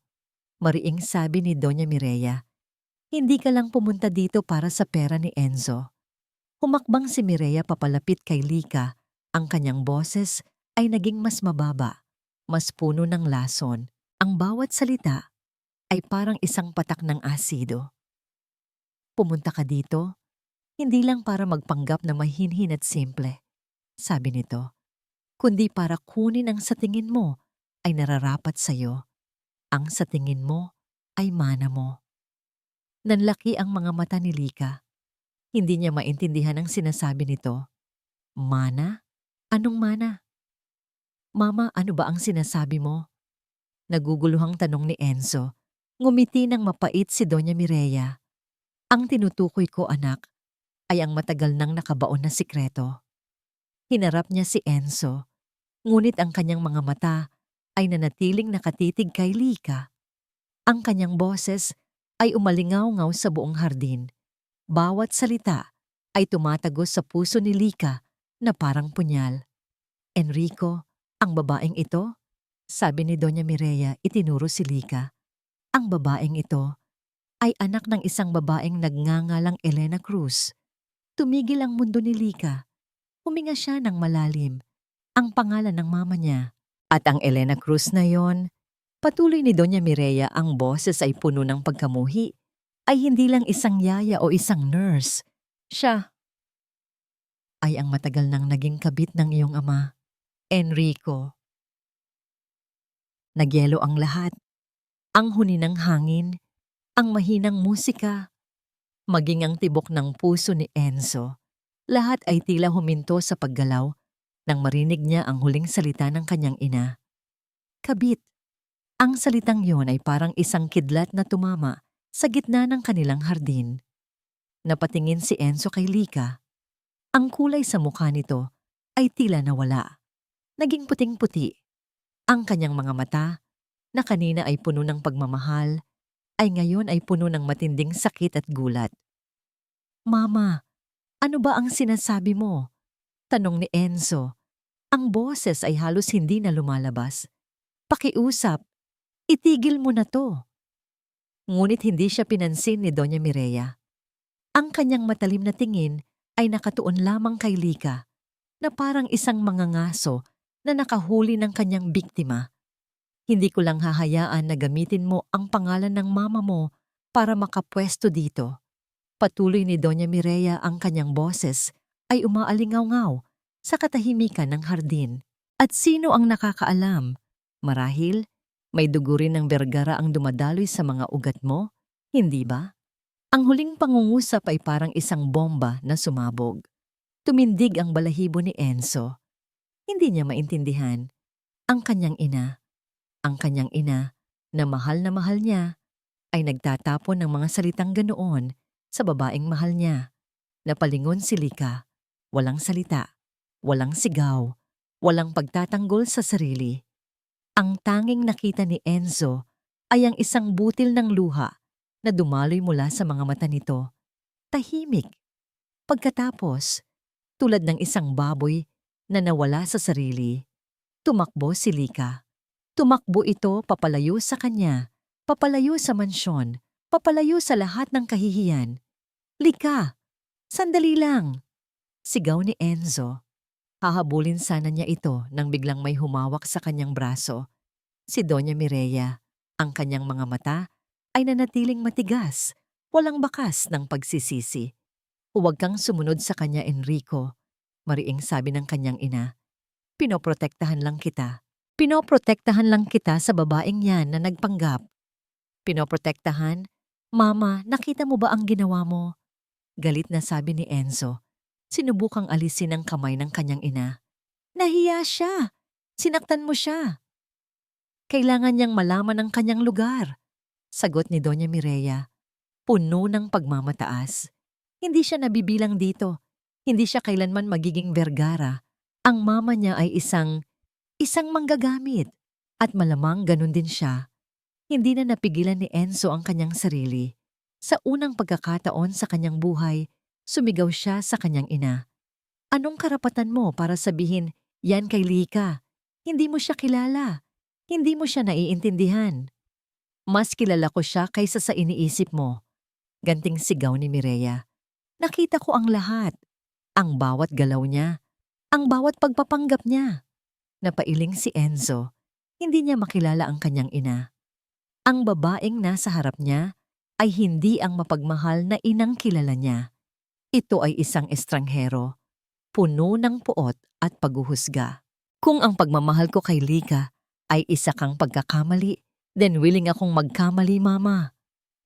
Mariing sabi ni Doña Mireya, hindi ka lang pumunta dito para sa pera ni Enzo. Humakbang si Mireya papalapit kay Lika, ang kanyang boses ay naging mas mababa, mas puno ng lason. Ang bawat salita ay parang isang patak ng asido. Pumunta ka dito, hindi lang para magpanggap na mahinhin at simple, sabi nito, kundi para kunin ang sa tingin mo ay nararapat sa'yo. ang sa tingin mo ay mana mo. Nanlaki ang mga mata ni Lika. Hindi niya maintindihan ang sinasabi nito. Mana? Anong mana? Mama, ano ba ang sinasabi mo? Naguguluhang tanong ni Enzo. Ngumiti ng mapait si Doña Mireya. Ang tinutukoy ko, anak, ay ang matagal nang nakabaon na sikreto. Hinarap niya si Enzo, ngunit ang kanyang mga mata ay nanatiling nakatitig kay Lika. Ang kanyang boses ay umalingaw-ngaw sa buong hardin. Bawat salita ay tumatagos sa puso ni Lika na parang punyal. Enrico, ang babaeng ito? Sabi ni Doña Mireya, itinuro si Lika. Ang babaeng ito ay anak ng isang babaeng nagngangalang Elena Cruz. Tumigil ang mundo ni Lika. Huminga siya ng malalim. Ang pangalan ng mama niya. At ang Elena Cruz na yon, patuloy ni Doña Mireya, ang boses ay puno ng pagkamuhi, ay hindi lang isang yaya o isang nurse. Siya ay ang matagal nang naging kabit ng iyong ama, Enrico. Nagyelo ang lahat. Ang huni ng hangin, ang mahinang musika, maging ang tibok ng puso ni Enzo. Lahat ay tila huminto sa paggalaw nang marinig niya ang huling salita ng kanyang ina. Kabit. Ang salitang yon ay parang isang kidlat na tumama sa gitna ng kanilang hardin. Napatingin si Enzo kay Lika. Ang kulay sa mukha nito ay tila nawala. Naging puting-puti. Ang kanyang mga mata, na kanina ay puno ng pagmamahal, ay ngayon ay puno ng matinding sakit at gulat. Mama, ano ba ang sinasabi mo? Tanong ni Enzo. Ang boses ay halos hindi na lumalabas. Pakiusap, itigil mo na to. Ngunit hindi siya pinansin ni Doña Mireya. Ang kanyang matalim na tingin ay nakatuon lamang kay Lika, na parang isang mangangaso na nakahuli ng kanyang biktima. Hindi ko lang hahayaan na gamitin mo ang pangalan ng mama mo para makapwesto dito. Patuloy ni Doña Mireya, ang kanyang boses ay umaalingaw-ngaw sa katahimikan ng hardin. At sino ang nakakaalam? Marahil, may dugo rin ng Vergara ang dumadaloy sa mga ugat mo, hindi ba? Ang huling pangungusap ay parang isang bomba na sumabog. Tumindig ang balahibo ni Enzo. Hindi niya maintindihan. Ang kanyang ina, na mahal niya, ay nagtatapon ng mga salitang ganoon sa babaeng mahal niya. Napalingon si Lika. Walang salita, walang sigaw, walang pagtatanggol sa sarili. Ang tanging nakita ni Enzo ay ang isang butil ng luha na dumaloy mula sa mga mata nito. Tahimik. Pagkatapos, tulad ng isang baboy na nawala sa sarili, tumakbo si Lika. Tumakbo ito papalayo sa kanya, papalayo sa mansyon, papalayo sa lahat ng kahihiyan. Lika! Sandali lang! Sigaw ni Enzo. Hahabulin sana niya ito nang biglang may humawak sa kanyang braso. Si Doña Mireya. Ang kanyang mga mata ay nanatiling matigas, walang bakas ng pagsisisi. Huwag kang sumunod sa kanya, Enrico, mariing sabi ng kanyang ina. Pinoprotektahan lang kita. Pinoprotektahan lang kita sa babaeng yan na nagpanggap. Pinoprotektahan? Mama, nakita mo ba ang ginawa mo? Galit na sabi ni Enzo. Sinubukang alisin ang kamay ng kanyang ina. Nahiya siya. Sinaktan mo siya. Kailangan niyang malaman ang kanyang lugar. Sagot ni Doña Mireya. Puno ng pagmamataas. Hindi siya nabibilang dito. Hindi siya kailanman magiging Vergara. Ang mama niya ay isang manggagamit. At malamang ganun din siya. Hindi na napigilan ni Enzo ang kanyang sarili. Sa unang pagkakataon sa kanyang buhay, sumigaw siya sa kanyang ina. Anong karapatan mo para sabihin, yan kay Lika? Hindi mo siya kilala. Hindi mo siya naiintindihan. Mas kilala ko siya kaysa sa iniisip mo. Ganting sigaw ni Mireya. Nakita ko ang lahat. Ang bawat galaw niya. Ang bawat pagpapanggap niya. Napailing si Enzo. Hindi niya makilala ang kanyang ina. Ang babaeng nasa harap niya ay hindi ang mapagmahal na inang kilala niya. Ito ay isang estranghero, puno ng puot at paghuhusga. Kung ang pagmamahal ko kay Lika ay isa kang pagkakamali, Then willing akong magkamali, Mama.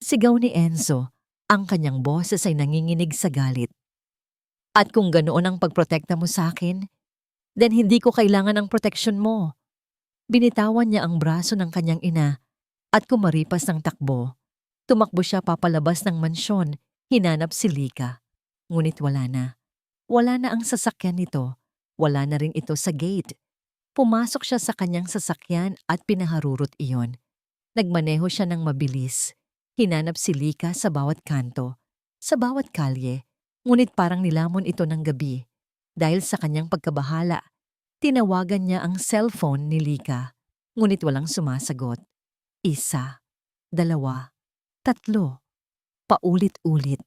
Sigaw ni Enzo. Ang kanyang boses ay nanginginig sa galit. At kung ganoon ang pagprotekta mo sa akin, then hindi ko kailangan ng proteksyon mo. Binitawan niya ang braso ng kanyang ina at kumaripas ng takbo. Tumakbo siya papalabas ng mansyon, hinanap si Lika. Ngunit wala na. Wala na ang sasakyan nito. Wala na rin ito sa gate. Pumasok siya sa kanyang sasakyan at pinaharurot iyon. Nagmaneho siya ng mabilis. Hinanap si Lika sa bawat kanto, sa bawat kalye. Ngunit parang nilamon ito ng gabi. Dahil sa kanyang pagkabahala, tinawagan niya ang cellphone ni Lika. Ngunit walang sumasagot. 1, 2, 3. Paulit-ulit.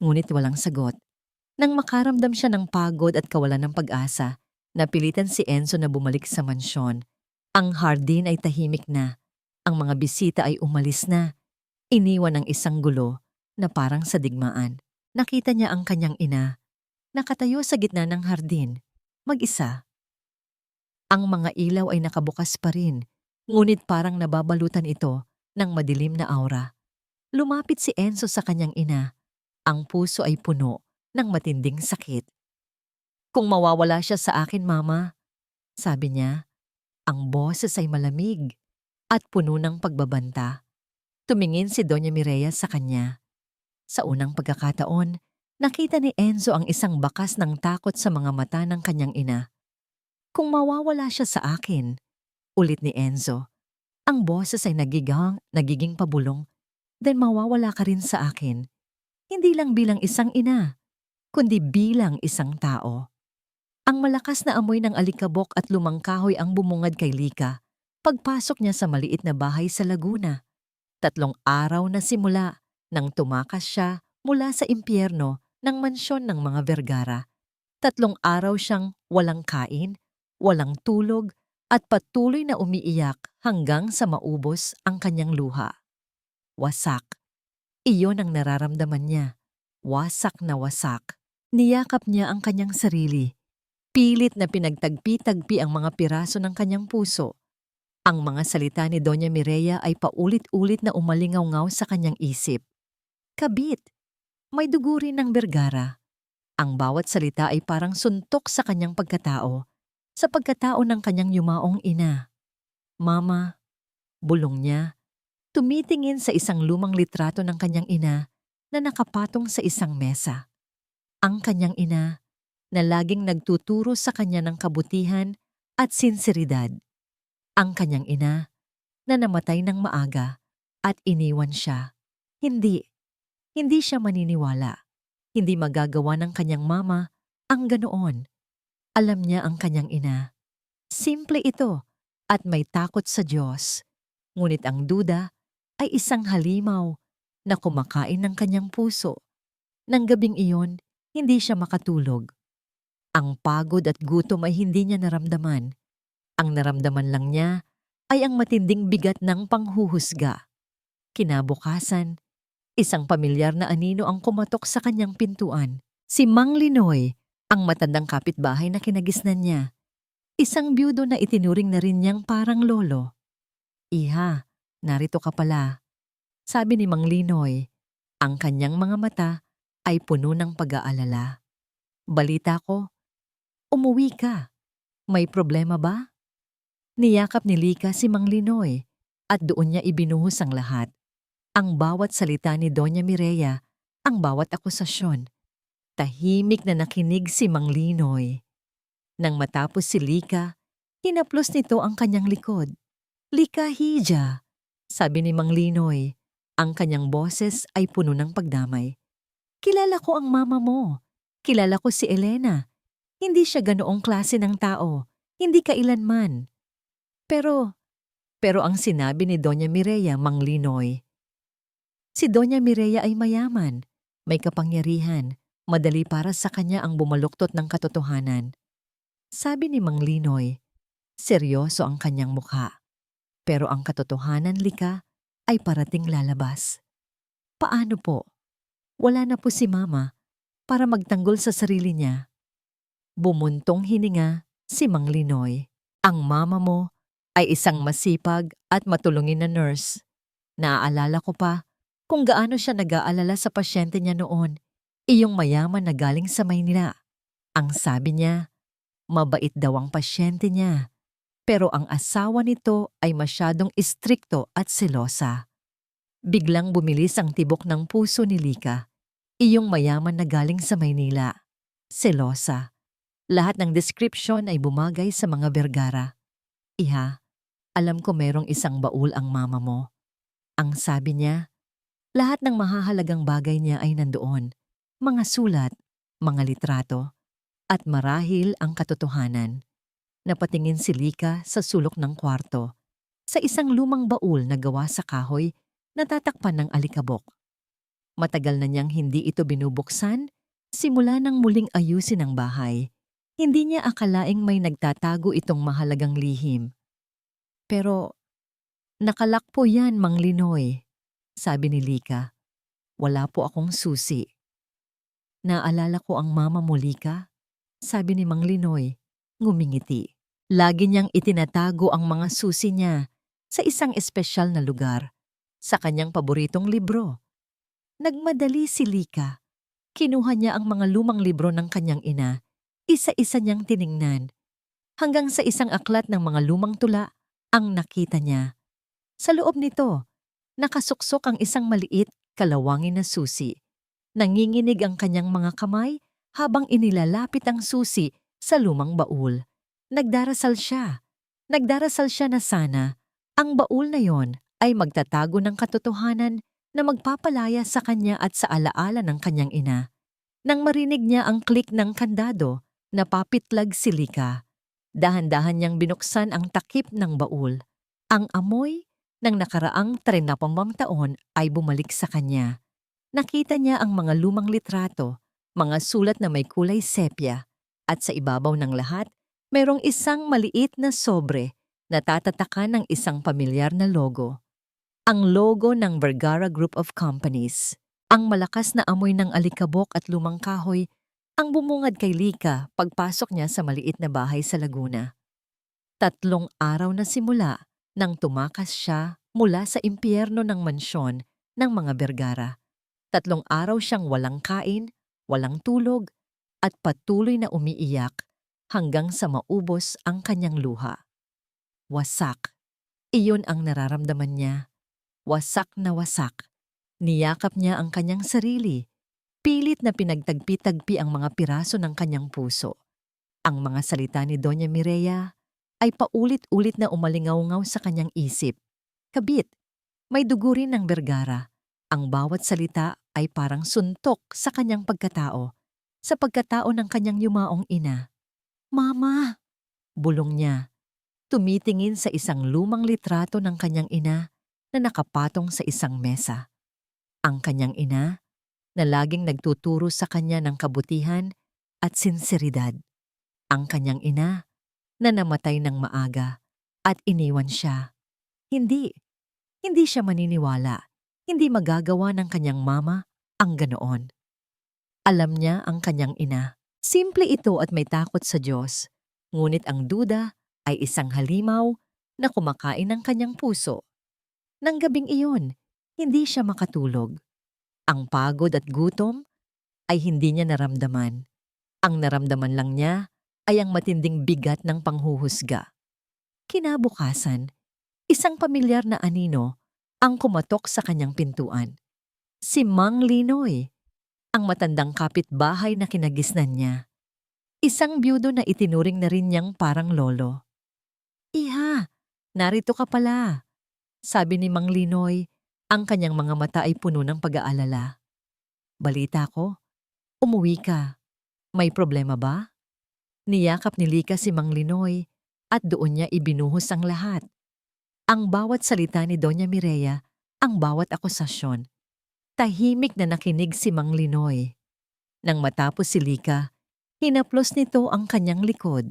Ngunit walang sagot. Nang makaramdam siya ng pagod at kawalan ng pag-asa, napilitan si Enzo na bumalik sa mansyon. Ang hardin ay tahimik na. Ang mga bisita ay umalis na. Iniwan ang isang gulo na parang sa digmaan. Nakita niya ang kanyang ina. Nakatayo sa gitna ng hardin. Mag-isa. Ang mga ilaw ay nakabukas pa rin. Ngunit parang nababalutan ito ng madilim na aura. Lumapit si Enzo sa kanyang ina. Ang puso ay puno ng matinding sakit. Kung mawawala siya sa akin, Mama, sabi niya. Ang boses ay malamig at puno ng pagbabanta. Tumingin si Doña Mireya sa kanya. Sa unang pagkakataon, nakita ni Enzo ang isang bakas ng takot sa mga mata ng kanyang ina. Kung mawawala siya sa akin, ulit ni Enzo. Ang boses ay nagiging pabulong, then mawawala ka rin sa akin. Hindi lang bilang isang ina, kundi bilang isang tao. Ang malakas na amoy ng alikabok at lumang kahoy ang bumungad kay Lika pagpasok niya sa maliit na bahay sa Laguna. 3 araw na simula nang tumakas siya mula sa impyerno ng mansyon ng mga Vergara. 3 araw siyang walang kain, walang tulog at patuloy na umiiyak hanggang sa maubos ang kanyang luha. Wasak. Iyon ang nararamdaman niya. Wasak na wasak. Niyakap niya ang kanyang sarili. Pilit na pinagtagpi-tagpi ang mga piraso ng kanyang puso. Ang mga salita ni Doña Mireya ay paulit-ulit na umalingaw-ngaw sa kanyang isip. Kabit. May dugo rin ng Vergara. Ang bawat salita ay parang suntok sa kanyang pagkatao, sa pagkatao ng kanyang yumaong ina. Mama, bulong niya, tumitingin sa isang lumang litrato ng kanyang ina na nakapatong sa isang mesa. Ang kanyang ina na laging nagtuturo sa kanya ng kabutihan at sinseridad. Ang kanyang ina na namatay ng maaga at iniwan siya. Hindi siya maniniwala. Hindi magagawa ng kanyang mama ang ganoon. Alam niya ang kanyang ina. Simple ito at may takot sa Diyos. Ngunit ang duda ay isang halimaw na kumakain ng kanyang puso. Nang gabing iyon, hindi siya makatulog. Ang pagod at gutom ay hindi niya naramdaman. Ang naramdaman lang niya ay ang matinding bigat ng panghuhusga. Kinabukasan, isang pamilyar na anino ang kumatok sa kanyang pintuan. Si Mang Linoy, ang matandang kapitbahay na kinagisnan niya. Isang byudo na itinuring na rin niyang parang lolo. Iha, narito ka pala. Sabi ni Mang Linoy, ang kanyang mga mata ay puno ng pag-aalala. Balita ko, umuwi ka. May problema ba? Niyakap ni Lika si Mang Linoy at doon niya ibinuhos ang lahat. Ang bawat salita ni Doña Mireya, ang bawat akusasyon. Tahimik na nakinig si Mang Linoy. Nang matapos si Lika, hinaplos nito ang kanyang likod. Lika hija, sabi ni Mang Linoy. Ang kanyang boses ay puno ng pagdamay. Kilala ko ang mama mo. Kilala ko si Elena. Hindi siya ganoong klase ng tao. Hindi kailanman. Pero ang sinabi ni Doña Mireya, Mang Linoy. Si Doña Mireya ay mayaman, may kapangyarihan, madali para sa kanya ang bumaluktot ng katotohanan. Sabi ni Mang Linoy, seryoso ang kanyang mukha. Pero ang katotohanan, Lika, ay parating lalabas. Paano po? Wala na po si Mama para magtanggol sa sarili niya. Bumuntong hininga si Mang Linoy. Ang mama mo ay isang masipag at matulungin na nurse. Naaalala ko pa kung gaano siya nag-aalala sa pasyente niya noon, iyong mayaman na galing sa Maynila. Ang sabi niya, mabait daw ang pasyente niya, pero ang asawa nito ay masyadong istrikto at selosa. Biglang bumilis ang tibok ng puso ni Lika, iyong mayaman na galing sa Maynila. Selosa. Lahat ng description ay bumagay sa mga Vergara. Iha, alam ko merong isang baul ang mama mo. Ang sabi niya, lahat ng mahahalagang bagay niya ay nandoon. Mga sulat, mga litrato, at marahil ang katotohanan. Napatingin si Lika sa sulok ng kwarto, sa isang lumang baul na gawa sa kahoy na tatakpan ng alikabok. Matagal na niyang hindi ito binubuksan, simula nang muling ayusin ang bahay. Hindi niya akalaing may nagtatago itong mahalagang lihim. Pero, nakalak po yan, Mang Linoy, sabi ni Lika. Wala po akong susi. Naalala ko ang mama mo, Lika, sabi ni Mang Linoy, ngumingiti. Lagi niyang itinatago ang mga susi niya sa isang espesyal na lugar, sa kanyang paboritong libro. Nagmadali si Lika. Kinuha niya ang mga lumang libro ng kanyang ina, isa-isa niyang tiningnan, hanggang sa isang aklat ng mga lumang tula ang nakita niya. Sa loob nito, nakasuksok ang isang maliit, kalawangin na susi. Nanginginig ang kanyang mga kamay habang inilalapit ang susi sa lumang baul. Nagdarasal siya. Nagdarasal siya na sana ang baul na yon ay magtatago ng katotohanan na magpapalaya sa kanya at sa alaala ng kanyang ina. Nang marinig niya ang klik ng kandado, napapitlag si Lika. Dahan-dahan niyang binuksan ang takip ng baul. Ang amoy ng nakaraang 30 taon ay bumalik sa kanya. Nakita niya ang mga lumang litrato, mga sulat na may kulay sepia, at sa ibabaw ng lahat, mayroong isang maliit na sobre na tatatakan ng isang pamilyar na logo. Ang logo ng Vergara Group of Companies. Ang malakas na amoy ng alikabok at lumang kahoy ang bumungad kay Lika pagpasok niya sa maliit na bahay sa Laguna. 3 araw na simula nang tumakas siya mula sa impyerno ng mansyon ng mga Vergara. 3 araw siyang walang kain, walang tulog, at patuloy na umiiyak hanggang sa maubos ang kanyang luha. Wasak. Iyon ang nararamdaman niya. Wasak na wasak. Niyakap niya ang kanyang sarili. Pilit na pinagtagpi-tagpi ang mga piraso ng kanyang puso. Ang mga salita ni Doña Mireya ay paulit-ulit na umalingaw-ngaw sa kanyang isip. Kabit, may dugo rin ng Vergara. Ang bawat salita ay parang suntok sa kanyang pagkatao, sa pagkatao ng kanyang yumaong ina. Mama! Bulong niya. Tumitingin sa isang lumang litrato ng kanyang ina na nakapatong sa isang mesa. Ang kanyang ina na laging nagtuturo sa kanya ng kabutihan at sinseridad. Ang kanyang ina na namatay ng maaga at iniwan siya. Hindi siya maniniwala. Hindi magagawa ng kanyang mama ang ganoon. Alam niya ang kanyang ina. Simple ito at may takot sa Diyos. Ngunit ang duda ay isang halimaw na kumakain ng kanyang puso. Nang gabing iyon, hindi siya makatulog. Ang pagod at gutom ay hindi niya naramdaman. Ang naramdaman lang niya ay ang matinding bigat ng panghuhusga. Kinabukasan, isang pamilyar na anino ang kumatok sa kanyang pintuan. Si Mang Linoy, ang matandang kapitbahay na kinagisnan niya. Isang byudo na itinuring na rin niyang parang lolo. Iha, narito ka pala, sabi ni Mang Linoy. Ang kanyang mga mata ay puno ng pag-aalala. Balita ko, umuwi ka. May problema ba? Niyakap ni Lika si Mang Linoy at doon niya ibinuhos ang lahat. Ang bawat salita ni Doña Mireya, ang bawat akusasyon. Tahimik na nakinig si Mang Linoy. Nang matapos si Lika, hinaplos nito ang kanyang likod.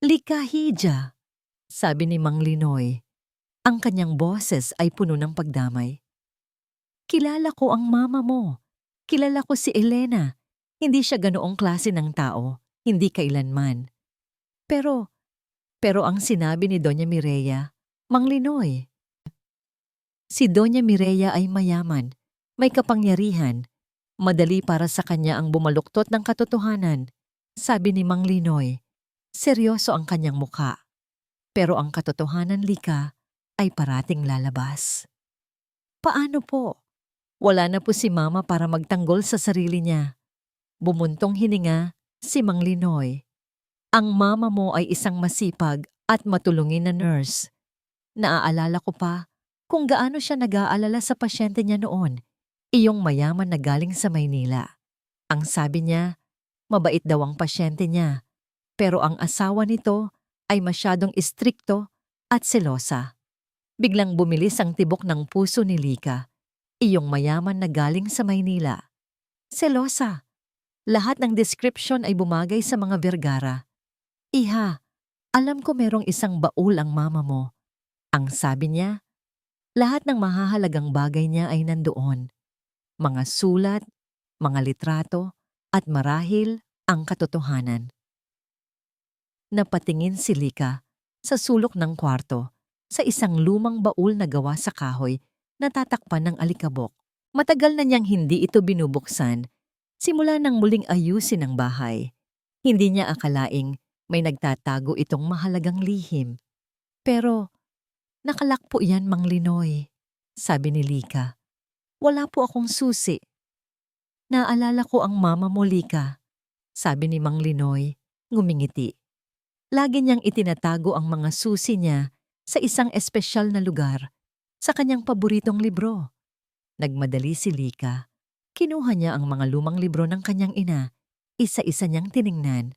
Lika Hija, sabi ni Mang Linoy. Ang kanyang boses ay puno ng pagdamay. Kilala ko ang mama mo. Kilala ko si Elena. Hindi siya ganoong klase ng tao, hindi kailanman. Pero, Pero ang sinabi ni Doña Mireya, Mang Linoy, si Doña Mireya ay mayaman, may kapangyarihan, madali para sa kanya ang bumaluktot ng katotohanan. Sabi ni Mang Linoy, seryoso ang kanyang muka, pero ang katotohanan, Lika, ay parating lalabas. Paano po? Wala na po si Mama para magtanggol sa sarili niya. Bumuntong hininga si Mang Linoy. Ang mama mo ay isang masipag at matulungin na nurse. Naaalala ko pa kung gaano siya nag-aalala sa pasyente niya noon, iyong mayaman na galing sa Maynila. Ang sabi niya, mabait daw ang pasyente niya, pero ang asawa nito ay masyadong istrikto at selosa. Biglang bumilis ang tibok ng puso ni Lika, iyong mayaman na galing sa Maynila. Selosa. Lahat ng description ay bumagay sa mga Vergara. Iha, alam ko merong isang baul ang mama mo. Ang sabi niya, lahat ng mahahalagang bagay niya ay nandoon. Mga sulat, mga litrato, at marahil ang katotohanan. Napatingin si Lika sa sulok ng kwarto sa isang lumang baul na gawa sa kahoy na tatakpan ng alikabok. Matagal na niyang hindi ito binubuksan simula nang muling ayusin ang bahay. Hindi niya akalaing may nagtatago itong mahalagang lihim. Pero nakalak po yan, Mang Linoy, sabi ni Lika. Wala po akong susi. Naalala ko ang mama mo, Lika, sabi ni Mang Linoy, ngumingiti. Lagi niyang itinatago ang mga susi niya sa isang espesyal na lugar, sa kanyang paboritong libro. Nagmadali si Lika. Kinuha niya ang mga lumang libro ng kanyang ina, isa-isa niyang tiningnan,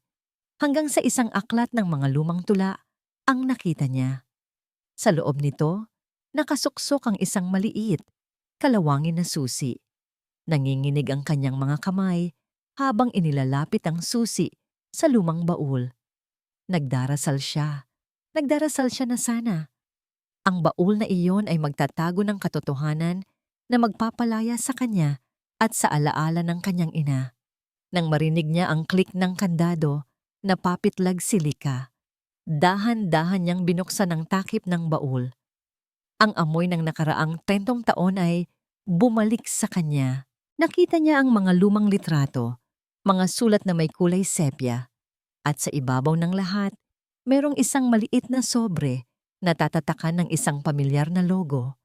hanggang sa isang aklat ng mga lumang tula ang nakita niya. Sa loob nito, nakasuksok ang isang maliit, kalawangin na susi. Nanginginig ang kanyang mga kamay habang inilalapit ang susi sa lumang baul. Nagdarasal siya. Nagdarasal siya na sana ang baul na iyon ay magtatago ng katotohanan na magpapalaya sa kanya at sa alaala ng kanyang ina. Nang marinig niya ang klik ng kandado, napapitlag si Lika. Dahan-dahan niyang binuksan ang takip ng baul. Ang amoy ng nakaraang 30 taon ay bumalik sa kanya. Nakita niya ang mga lumang litrato, mga sulat na may kulay sepia, at sa ibabaw ng lahat, merong isang maliit na sobre na tatatakan ng isang pamilyar na logo.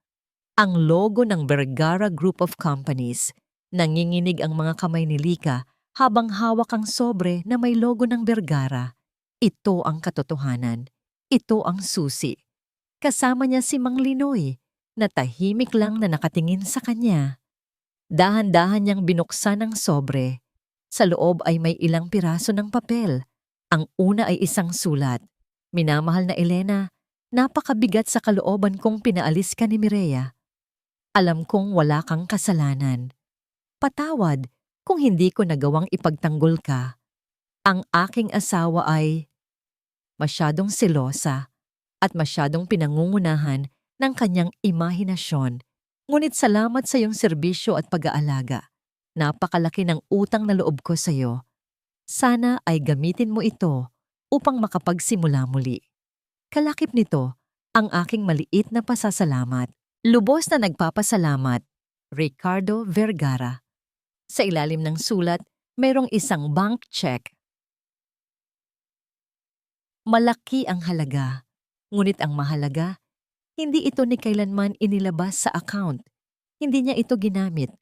Ang logo ng Vergara Group of Companies. Nanginginig ang mga kamay ni Lika habang hawak ang sobre na may logo ng Vergara. Ito ang katotohanan. Ito ang susi. Kasama niya si Mang Linoy, na tahimik lang na nakatingin sa kanya. Dahan-dahan niyang binuksan ang sobre. Sa loob ay may ilang piraso ng papel. Ang una ay isang sulat. Minamahal na Elena, napakabigat sa kalooban kong pinaalis ka ni Mireya. Alam kong wala kang kasalanan. Patawad kung hindi ko nagawang ipagtanggol ka. Ang aking asawa ay masyadong selosa at masyadong pinangungunahan ng kanyang imahinasyon. Ngunit salamat sa iyong serbisyo at pag-aalaga. Napakalaki ng utang na loob ko sa iyo. Sana ay gamitin mo ito upang makapagsimula muli. Kalakip nito ang aking maliit na pasasalamat. Lubos na nagpapasalamat, Ricardo Vergara. Sa ilalim ng sulat, mayroong isang bank check. Malaki ang halaga, ngunit ang mahalaga, hindi ito ni kailanman inilabas sa account. Hindi niya ito ginamit.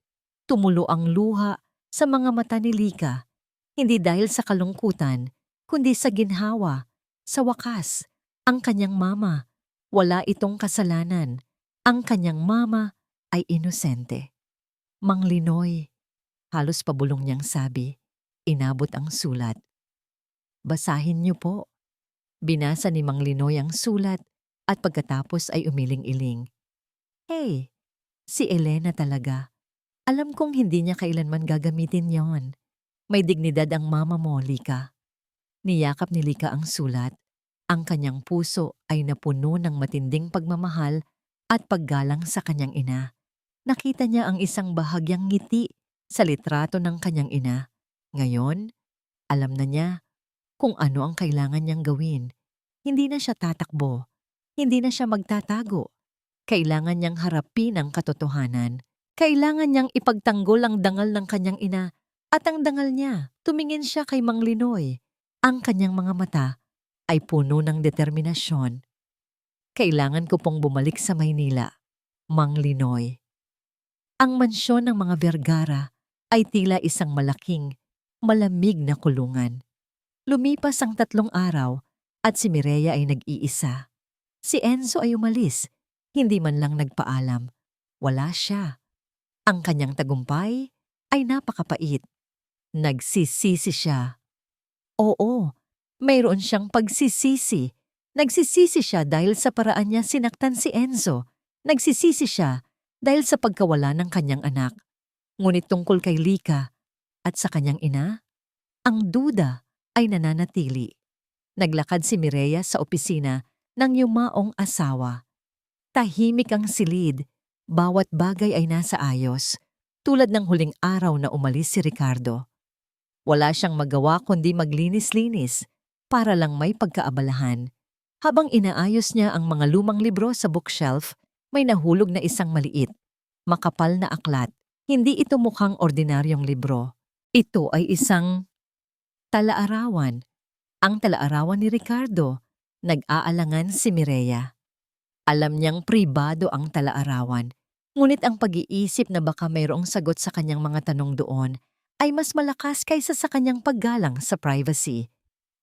Tumulo ang luha sa mga mata ni Lika, hindi dahil sa kalungkutan, kundi sa ginhawa. Sa wakas, ang kanyang mama, wala itong kasalanan. Ang kanyang mama ay inosente. Mang Linoy, halos pabulong niyang sabi, inabot ang sulat. Basahin niyo po. Binasa ni Mang Linoy ang sulat at pagkatapos ay umiling-iling. Hey, si Elena talaga. Alam kong hindi niya kailanman gagamitin yon. May dignidad ang mama mo, Lika. Niyakap ni Lika ang sulat. Ang kanyang puso ay napuno ng matinding pagmamahal at paggalang sa kanyang ina. Nakita niya ang isang bahagyang ngiti sa litrato ng kanyang ina. Ngayon, alam na niya kung ano ang kailangan niyang gawin. Hindi na siya tatakbo. Hindi na siya magtatago. Kailangan niyang harapin ang katotohanan. Kailangan niyang ipagtanggol ang dangal ng kanyang ina at ang dangal niya. Tumingin siya kay Mang Linoy. Ang kanyang mga mata ay puno ng determinasyon. Kailangan ko pong bumalik sa Maynila, Mang Linoy. Ang mansyon ng mga Vergara ay tila isang malaking, malamig na kulungan. Lumipas ang 3 araw at si Mireya ay nag-iisa. Si Enzo ay umalis, hindi man lang nagpaalam. Wala siya. Ang kanyang tagumpay ay napakapait. Nagsisisi siya. Oo, mayroon siyang pagsisisi. Nagsisisi siya dahil sa paraan niya sinaktan si Enzo. Nagsisisi siya dahil sa pagkawala ng kanyang anak. Ngunit tungkol kay Lika at sa kanyang ina, ang duda ay nananatili. Naglakad si Mireya sa opisina ng yumaong asawa. Tahimik ang silid, bawat bagay ay nasa ayos, tulad ng huling araw na umalis si Ricardo. Wala siyang magawa kundi maglinis-linis para lang may pagkaabalahan. Habang inaayos niya ang mga lumang libro sa bookshelf, may nahulog na isang maliit, makapal na aklat. Hindi ito mukhang ordinaryong libro. Ito ay isang talaarawan. Ang talaarawan ni Ricardo. Nag-aalangan si Mireya. Alam niyang pribado ang talaarawan, ngunit ang pag-iisip na baka mayroong sagot sa kanyang mga tanong doon ay mas malakas kaysa sa kanyang paggalang sa privacy.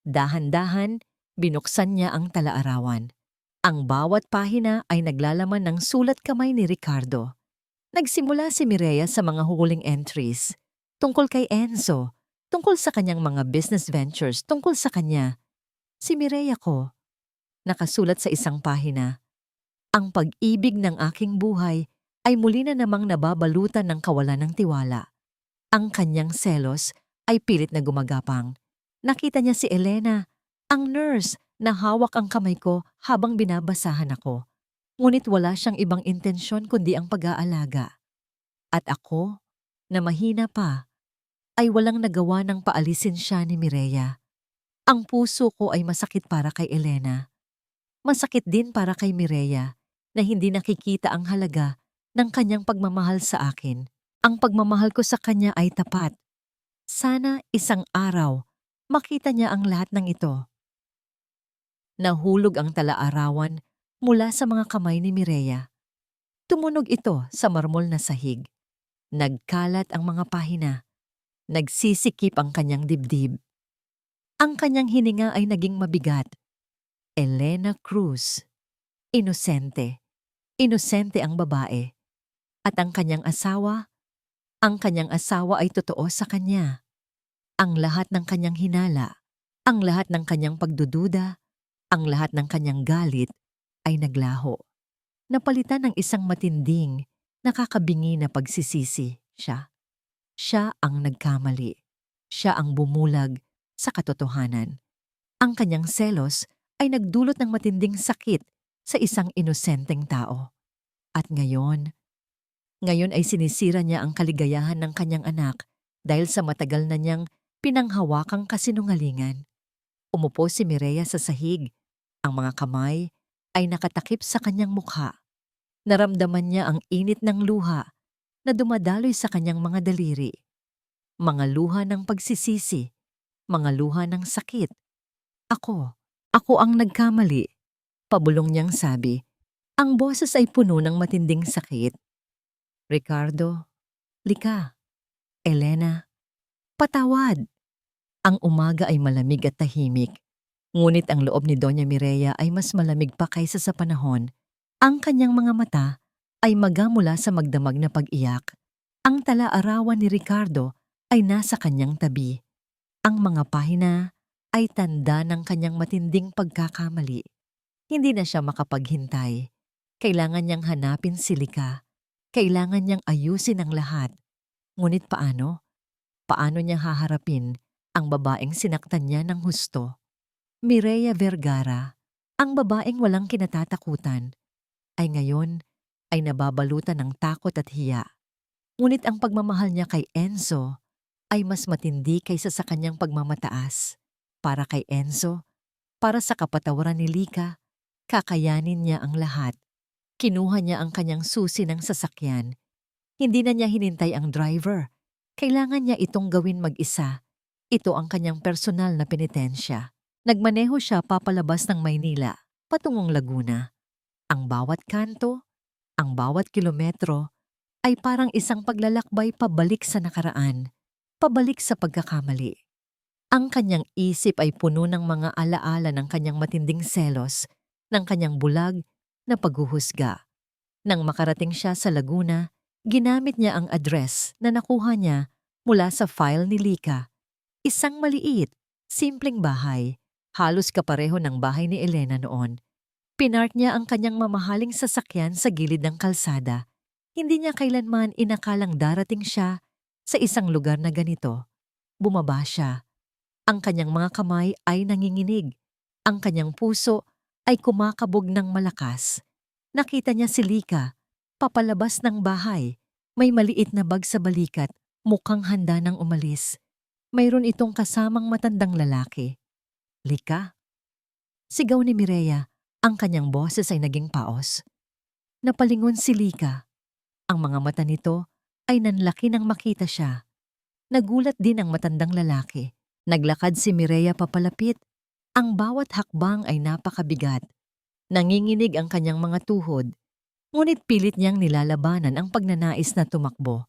Dahan-dahan, binuksan niya ang talaarawan. Ang bawat pahina ay naglalaman ng sulat kamay ni Ricardo. Nagsimula si Mireya sa mga huling entries, tungkol kay Enzo, tungkol sa kanyang mga business ventures, tungkol sa kanya. Si Mireya ko, nakasulat sa isang pahina, ang pag-ibig ng aking buhay ay muli na namang nababalutan ng kawalan ng tiwala. Ang kanyang selos ay pilit na gumagapang. Nakita niya si Elena, ang nurse na hawak ang kamay ko habang binabasahan ako. Ngunit wala siyang ibang intensyon kundi ang pag-aalaga. At ako, na mahina pa, ay walang nagawa ng paalisin siya ni Mireya. Ang puso ko ay masakit para kay Elena. Masakit din para kay Mireya na hindi nakikita ang halaga ng kanyang pagmamahal sa akin. Ang pagmamahal ko sa kanya ay tapat. Sana isang araw makita niya ang lahat ng ito. Nahulog ang talaarawan mula sa mga kamay ni Mireya. Tumunog ito sa marmol na sahig. Nagkalat ang mga pahina. Nagsisikip ang kanyang dibdib. Ang kanyang hininga ay naging mabigat. Elena Cruz. Inosente. Inosente ang babae. At ang kanyang asawa ay totoo sa kanya. Ang lahat ng kanyang hinala, ang lahat ng kanyang pagdududa, ang lahat ng kanyang galit ay naglaho. Napalitan ng isang matinding, nakakabingi na pagsisisi siya. Siya ang nagkamali. Siya ang bumulag sa katotohanan. Ang kanyang selos ay nagdulot ng matinding sakit sa isang inosenteng tao. At ngayon ay sinisira niya ang kaligayahan ng kanyang anak dahil sa matagal na niyang pinanghawakang kasinungalingan. Umupo si Mireya sa sahig. Ang mga kamay ay nakatakip sa kanyang mukha. Naramdaman niya ang init ng luha na dumadaloy sa kanyang mga daliri. Mga luha ng pagsisisi, mga luha ng sakit. Ako ang nagkamali. Pabulong niyang sabi. Ang boses ay puno ng matinding sakit. Ricardo, Lika, Elena, patawad. Ang umaga ay malamig at tahimik. Ngunit ang loob ni Doña Mireya ay mas malamig pa kaysa sa panahon. Ang kanyang mga mata ay magamula sa magdamag na pag-iyak. Ang talaarawan ni Ricardo ay nasa kanyang tabi. Ang mga pahina ay tanda ng kanyang matinding pagkakamali. Hindi na siya makapaghintay. Kailangan niyang hanapin si Lika. Kailangan niyang ayusin ang lahat. Ngunit paano? Paano niya haharapin ang babaeng sinaktan niya ng husto? Mireya Vergara, ang babaeng walang kinatatakutan, ay ngayon ay nababalutan ng takot at hiya. Ngunit ang pagmamahal niya kay Enzo ay mas matindi kaysa sa kanyang pagmamataas. Para kay Enzo, Para sa kapatawaran ni Lika, kakayanin niya ang lahat. Kinuha niya ang kanyang susi ng sasakyan. Hindi na niya hinintay ang driver. Kailangan niya itong gawin mag-isa. Ito ang kanyang personal na penitensya. Nagmaneho siya papalabas ng Maynila, patungong Laguna. Ang bawat kanto, ang bawat kilometro, ay parang isang paglalakbay pabalik sa nakaraan, pabalik sa pagkakamali. Ang kanyang isip ay puno ng mga alaala ng kanyang matinding selos, ng kanyang bulag na paghuhusga. Nang makarating siya sa Laguna, ginamit niya ang address na nakuha niya mula sa file ni Lika. Isang maliit, simpleng bahay, halos kapareho ng bahay ni Elena noon. Pinark niya ang kanyang mamahaling sasakyan sa gilid ng kalsada. Hindi niya kailanman inakalang darating siya sa isang lugar na ganito. Bumaba siya. Ang kanyang mga kamay ay nanginginig. Ang kanyang puso ay kumakabog ng malakas. Nakita niya si Lika, papalabas ng bahay. May maliit na bag sa balikat, mukhang handa nang umalis. Mayroon itong kasamang matandang lalaki. Lika? Sigaw ni Mireya, ang kanyang boses ay naging paos. Napalingon si Lika. Ang mga mata nito ay nanlaki nang makita siya. Nagulat din ang matandang lalaki. Naglakad si Mireya papalapit. Ang bawat hakbang ay napakabigat. Nanginginig ang kanyang mga tuhod. Ngunit pilit niyang nilalabanan ang pagnanais na tumakbo.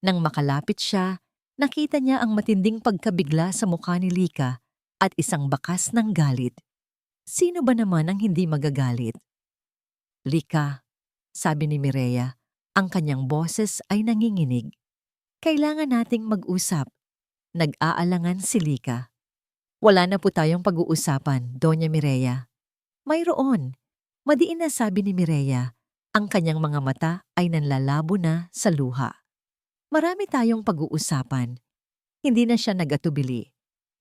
Nang makalapit siya, nakita niya ang matinding pagkabigla sa mukha ni Lika at isang bakas ng galit. Sino ba naman ang hindi magagalit? Lika, sabi ni Mireya, ang kanyang boses ay nanginginig. Kailangan nating mag-usap. Nag-aalangan si Lika. Wala na po tayong pag-uusapan, Doña Mireya. Mayroon. Madiin na sabi ni Mireya. Ang kanyang mga mata ay nanlalabo na sa luha. Marami tayong pag-uusapan. Hindi na siya nag-atubili.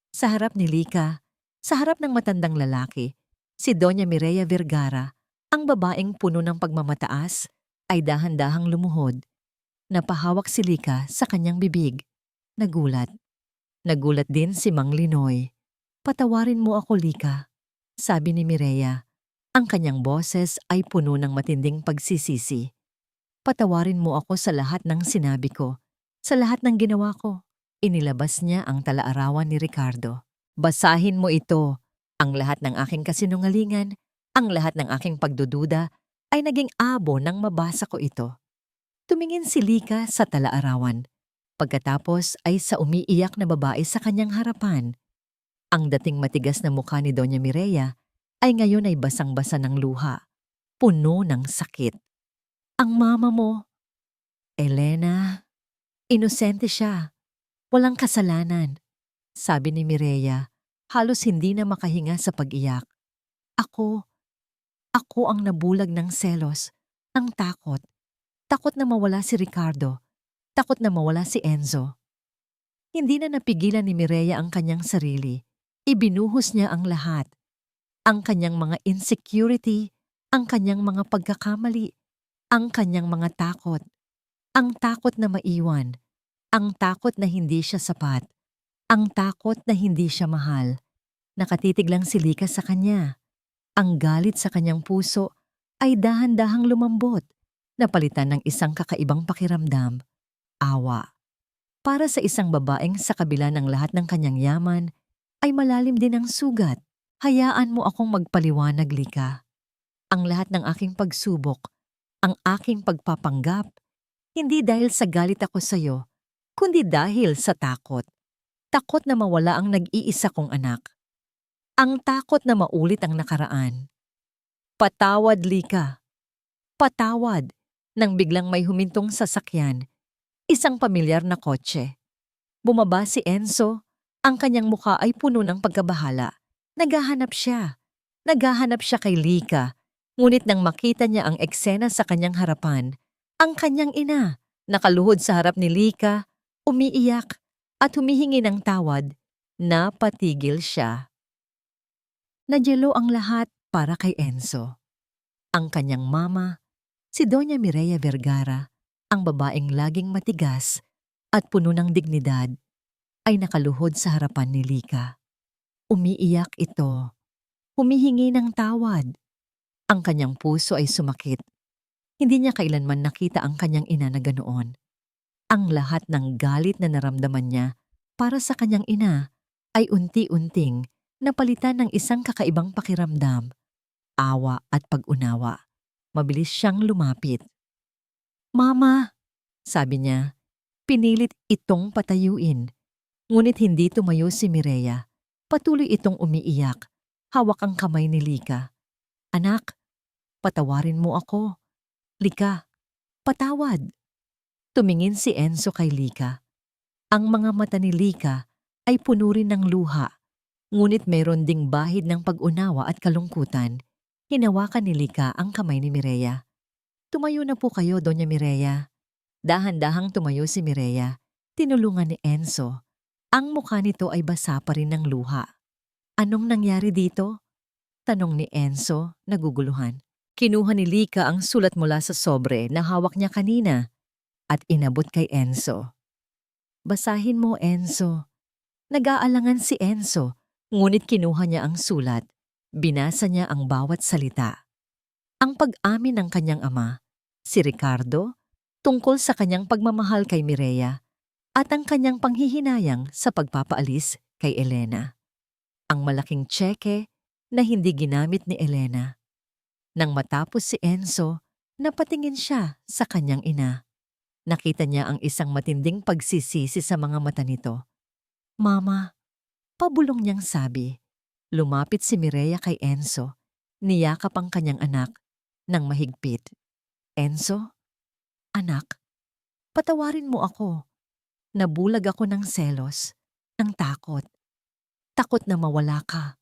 Sa harap ni Lika, sa harap ng matandang lalaki, si Doña Mireya Vergara, ang babaeng puno ng pagmamataas, ay dahan-dahang lumuhod. Napahawak si Lika sa kanyang bibig. Nagulat. Nagulat din si Mang Linoy. Patawarin mo ako, Lika, sabi ni Mireya. Ang kanyang boses ay puno ng matinding pagsisisi. Patawarin mo ako sa lahat ng sinabi ko, sa lahat ng ginawa ko. Inilabas niya ang talaarawan ni Ricardo. Basahin mo ito. Ang lahat ng aking kasinungalingan, ang lahat ng aking pagdududa, ay naging abo nang mabasa ko ito. Tumingin si Lika sa talaarawan. Pagkatapos ay sa umiiyak na babae sa kanyang harapan. Ang dating matigas na mukha ni Doña Mireya ay ngayon ay basang-basa ng luha, puno ng sakit. Ang mama mo, Elena, inosente siya, walang kasalanan, sabi ni Mireya, halos hindi na makahinga sa pag-iyak. Ako ang nabulag ng selos, ang takot. Takot na mawala si Ricardo. Takot na mawala si Enzo. Hindi na napigilan ni Mireya ang kanyang sarili. Ibinuhos niya ang lahat. Ang kanyang mga insecurity, ang kanyang mga pagkakamali, ang kanyang mga takot. Ang takot na maiwan. Ang takot na hindi siya sapat. Ang takot na hindi siya mahal. Nakatitig lang si Lika sa kanya. Ang galit sa kanyang puso ay dahan-dahang lumambot, napalitan ng isang kakaibang pakiramdam. Awa. Para sa isang babaeng sa kabila ng lahat ng kanyang yaman, ay malalim din ang sugat. Hayaan mo akong magpaliwanag, Lika. Ang lahat ng aking pagsubok, ang aking pagpapanggap, hindi dahil sa galit ako sa'yo, kundi dahil sa takot. Takot na mawala ang nag-iisa kong anak. Ang takot na maulit ang nakaraan. Patawad, Lika. Patawad, nang biglang may humintong sasakyan. Isang pamilyar na kotse. Bumaba si Enzo. Ang kanyang mukha ay puno ng pagkabahala. Naghahanap siya. Naghahanap siya kay Lika. Ngunit nang makita niya ang eksena sa kanyang harapan, ang kanyang ina, nakaluhod sa harap ni Lika, umiiyak at humihingi ng tawad, napatigil siya. Nadyelo ang lahat para kay Enzo. Ang kanyang mama, si Doña Mireya Vergara, ang babaeng laging matigas at puno ng dignidad, ay nakaluhod sa harapan ni Lika. Umiiyak ito. humihingi ng tawad. Ang kanyang puso ay sumakit. Hindi niya kailanman nakita ang kanyang ina na ganoon. Ang lahat ng galit na naramdaman niya para sa kanyang ina ay unti-unting napalitan ng isang kakaibang pakiramdam, awa at pag-unawa. Mabilis siyang lumapit. "Mama," sabi niya, pinilit itong patayuin. Ngunit hindi tumayo si Mireya. Patuloy itong umiiyak. Hawak ang kamay ni Lika. "Anak, patawarin mo ako. Lika, patawad." Tumingin si Enzo kay Lika. Ang mga mata ni Lika ay puno rin ng luha. Ngunit mayroon ding bahid ng pag-unawa at kalungkutan. Hinawakan ni Lika ang kamay ni Mireya. "Tumayo na po kayo, Doña Mireya." Dahan-dahang tumayo si Mireya. Tinulungan ni Enzo. Ang mukha nito ay basa pa rin ng luha. "Anong nangyari dito?" tanong ni Enzo, naguguluhan. Kinuha ni Lika ang sulat mula sa sobre na hawak niya kanina at inabot kay Enzo. "Basahin mo, Enzo." Nag-aalangan si Enzo, ngunit kinuha niya ang sulat. Binasa niya ang bawat salita. Ang pag-amin ng kanyang ama, si Ricardo, tungkol sa kanyang pagmamahal kay Mireya at ang kanyang panghihinayang sa pagpapaalis kay Elena. Ang malaking tseke na hindi ginamit ni Elena. Nang matapos si Enzo, napatingin siya sa kanyang ina. Nakita niya ang isang matinding pagsisisi sa mga mata nito. "Mama," pabulong niyang sabi. Lumapit si Mireya kay Enzo. Niyakap ang kanyang anak ng mahigpit. "Enzo, anak, patawarin mo ako. Nabulag ako ng selos, ng takot. Takot na mawala ka.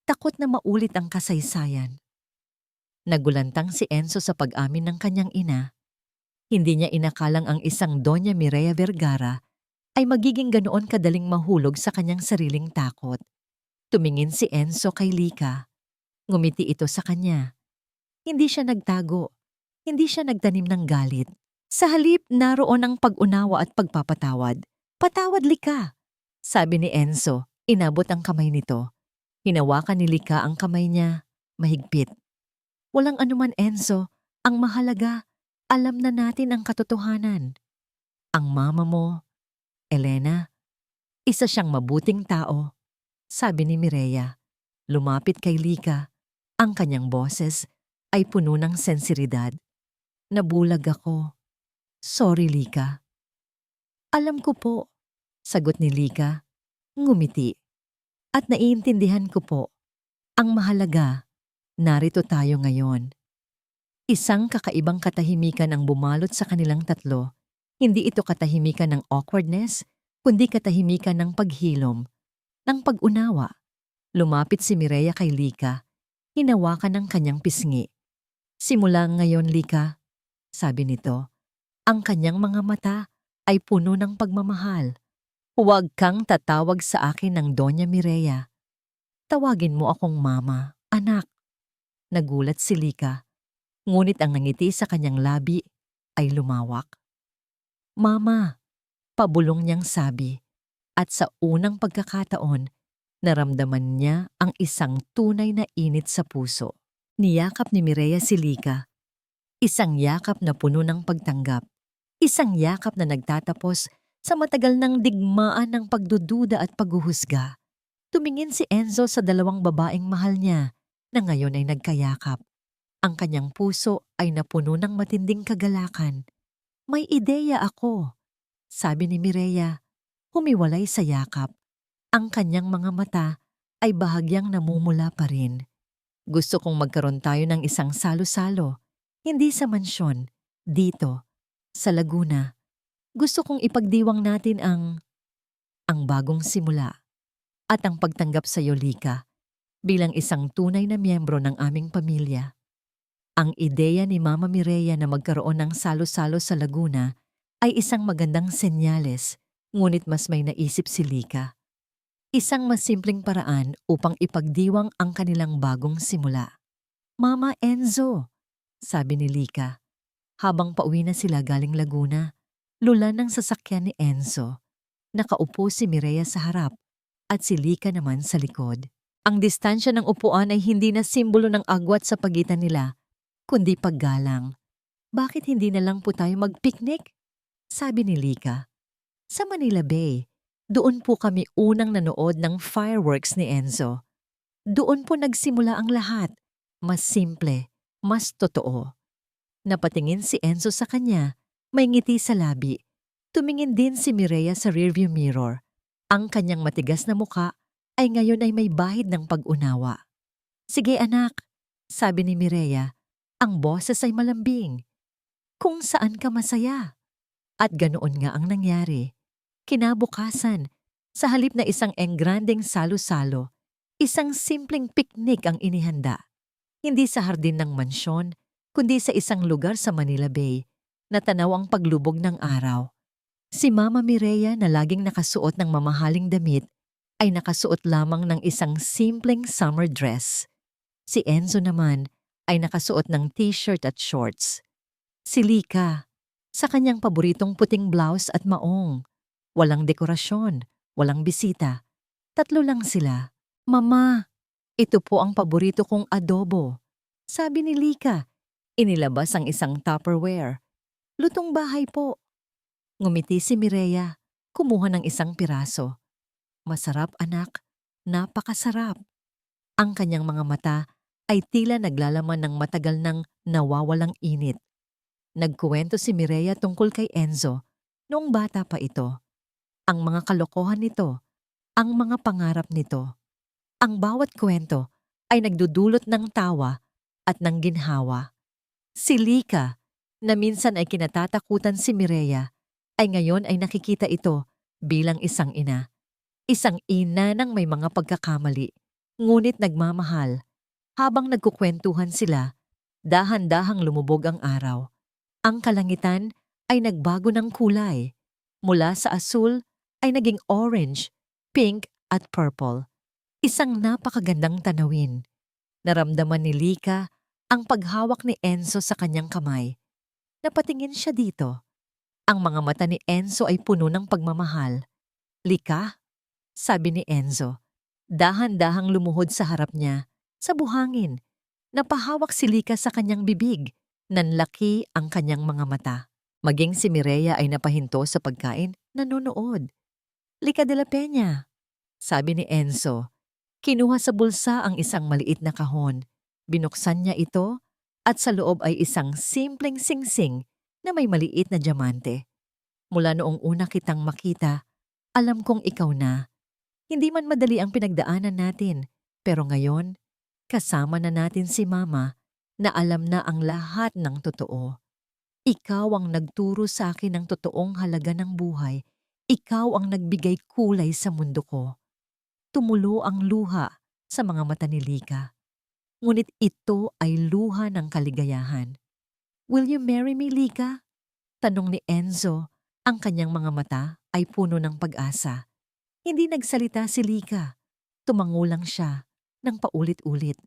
Takot na maulit ang kasaysayan." Nagulantang si Enzo sa pag-amin ng kanyang ina. Hindi niya inakalang ang isang Doña Mireya Vergara ay magiging ganoon kadaling mahulog sa kanyang sariling takot. Tumingin si Enzo kay Lika. Ngumiti ito sa kanya. Hindi siya nagtago. Hindi siya nagtanim ng galit. Sa halip, naroon ang pag-unawa at pagpapatawad. "Patawad, Lika," sabi ni Enzo. Inabot ang kamay nito. Hinawakan ni Lika ang kamay niya. Mahigpit. "Walang anuman, Enzo. Ang mahalaga, alam na natin ang katotohanan. Ang mama mo, Elena, isa siyang mabuting tao," sabi ni Mireya. Lumapit kay Lika. Ang kanyang boses ay puno ng sensiridad. "Nabulag ako. Sorry, Lika." "Alam ko po," sagot ni Lika. Ngumiti. "At naiintindihan ko po. Ang mahalaga, narito tayo ngayon." Isang kakaibang katahimikan ang bumalot sa kanilang tatlo. Hindi ito katahimikan ng awkwardness, kundi katahimikan ng paghilom, ng pag-unawa. Lumapit si Mireya kay Lika. Hinawakan ang kanyang pisngi. "Simula ngayon, Lika," sabi nito. Ang kanyang mga mata ay puno ng pagmamahal. "Huwag kang tatawag sa akin ng Doña Mireya. Tawagin mo akong mama, anak." Nagulat si Lika. Ngunit ang ngiti sa kanyang labi ay lumawak. "Mama," pabulong niyang sabi. At sa unang pagkakataon, naramdaman niya ang isang tunay na init sa puso. Niyakap ni Mireya si Lika. Isang yakap na puno ng pagtanggap. Isang yakap na nagtatapos sa matagal ng digmaan ng pagdududa at paghuhusga. Tumingin si Enzo sa dalawang babaeng mahal niya na ngayon ay nagkayakap. Ang kanyang puso ay napuno ng matinding kagalakan. "May ideya ako," sabi ni Mireya. Humiwalay sa yakap. Ang kanyang mga mata ay bahagyang namumula pa rin. "Gusto kong magkaroon tayo ng isang salo-salo. Hindi sa mansyon, dito, sa Laguna. Gusto kong ipagdiwang natin ang bagong simula at ang pagtanggap sa iyo, Lika, bilang isang tunay na miyembro ng aming pamilya." Ang ideya ni Mama Mireya na magkaroon ng salo-salo sa Laguna ay isang magandang senyales, ngunit mas may naisip si Lika. Isang mas simpleng paraan upang ipagdiwang ang kanilang bagong simula. "Mama Enzo," sabi ni Lika. Habang pauwi na sila galing Laguna, lula ng sasakyan ni Enzo. Nakaupo si Mireya sa harap at si Lika naman sa likod. Ang distansya ng upuan ay hindi na simbolo ng agwat sa pagitan nila, kundi paggalang. Bakit hindi na lang po tayo mag-picnic? Sabi ni Lika. Sa Manila Bay, doon po kami unang nanood ng fireworks ni Enzo. Doon po nagsimula ang lahat. Mas simple, mas totoo. Napatingin si Enzo sa kanya, may ngiti sa labi. Tumingin din si Mireya sa rearview mirror. Ang kanyang matigas na muka ay ngayon ay may bahid ng pag-unawa. Sige anak, sabi ni Mireya, ang boses ay malambing. Kung saan ka masaya. At ganoon nga ang nangyari. Kinabukasan, sa halip na isang engrandeng salo-salo, isang simpleng piknik ang inihanda. Hindi sa hardin ng mansyon, kundi sa isang lugar sa Manila Bay na tanaw ang paglubog ng araw. Si Mama Mireya na laging nakasuot ng mamahaling damit ay nakasuot lamang ng isang simpleng summer dress. Si Enzo naman ay nakasuot ng t-shirt at shorts. Si Lika, sa kanyang paboritong puting blouse at maong. Walang dekorasyon, walang bisita. Tatlo lang sila. Mama, ito po ang paborito kong adobo. Sabi ni Lika, inilabas ang isang Tupperware. Lutong bahay po. Ngumiti si Mireya, kumuha ng isang piraso. Masarap anak, napakasarap. Ang kanyang mga mata ay tila naglalaman ng matagal ng nawawalang init. Nagkuwento si Mireya tungkol kay Enzo noong bata pa ito. Ang mga kalokohan nito, ang mga pangarap nito. Ang bawat kwento ay nagdudulot ng tawa at ng ginhawa. Si Lika, na minsan ay kinatatakutan si Mireya, ay ngayon ay nakikita ito bilang isang ina. Isang ina ng may mga pagkakamali, ngunit nagmamahal. Habang nagkukwentuhan sila, dahan-dahang lumubog ang araw. Ang kalangitan ay nagbago ng kulay. Mula sa asul ay naging orange, pink at purple. Isang napakagandang tanawin. Naramdaman ni Lika ang paghawak ni Enzo sa kanyang kamay. Napatingin siya dito. Ang mga mata ni Enzo ay puno ng pagmamahal. Lika, sabi ni Enzo. Dahan-dahang lumuhod sa harap niya, sa buhangin. Napahawak si Lika sa kanyang bibig. Nanlaki ang kanyang mga mata. Maging si Mireya ay napahinto sa pagkain, nanonood. Lika de la Peña, sabi ni Enzo. Kinuha sa bulsa ang isang maliit na kahon. Binuksan niya ito at sa loob ay isang simpleng singsing na may maliit na diamante. Mula noong una kitang makita, alam kong ikaw na. Hindi man madali ang pinagdaanan natin, pero ngayon, kasama na natin si Mama na alam na ang lahat ng totoo. Ikaw ang nagturo sa akin ng totoong halaga ng buhay. Ikaw ang nagbigay kulay sa mundo ko. Tumulo ang luha sa mga mata ni Lika. Ngunit ito ay luha ng kaligayahan. Will you marry me, Lika? Tanong ni Enzo. Ang kanyang mga mata ay puno ng pag-asa. Hindi nagsalita si Lika. Tumango lang siya ng paulit-ulit.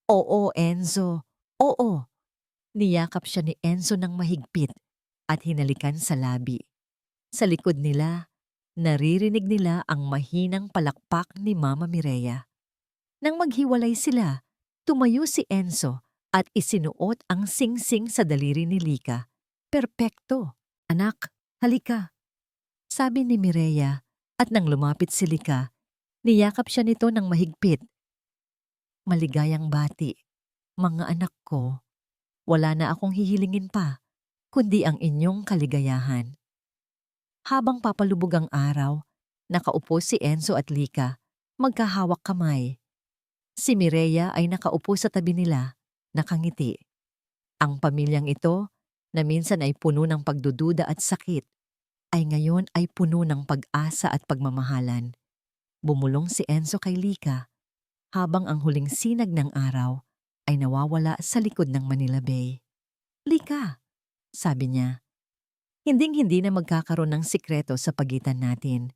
Oo, Enzo. Oo. Niyakap siya ni Enzo ng mahigpit at hinalikan sa labi. Sa likod nila, naririnig nila ang mahinang palakpak ni Mama Mireya. Nang maghiwalay sila, tumayo si Enzo at isinuot ang singsing sa daliri ni Lika. Perpekto. Anak, halika. Sabi ni Mireya at nang lumapit si Lika, niyakap siya nito ng mahigpit. Maligayang bati, mga anak ko. Wala na akong hihilingin pa, kundi ang inyong kaligayahan. Habang papalubog ang araw, nakaupo si Enzo at Lika, magkahawak kamay. Si Mireya ay nakaupo sa tabi nila, nakangiti. Ang pamilyang ito, na minsan ay puno ng pagdududa at sakit, ay ngayon ay puno ng pag-asa at pagmamahalan. Bumulong si Enzo kay Lika, habang ang huling sinag ng araw ay nawawala sa likod ng Manila Bay. Lika, sabi niya, hinding-hindi na magkakaroon ng sikreto sa pagitan natin.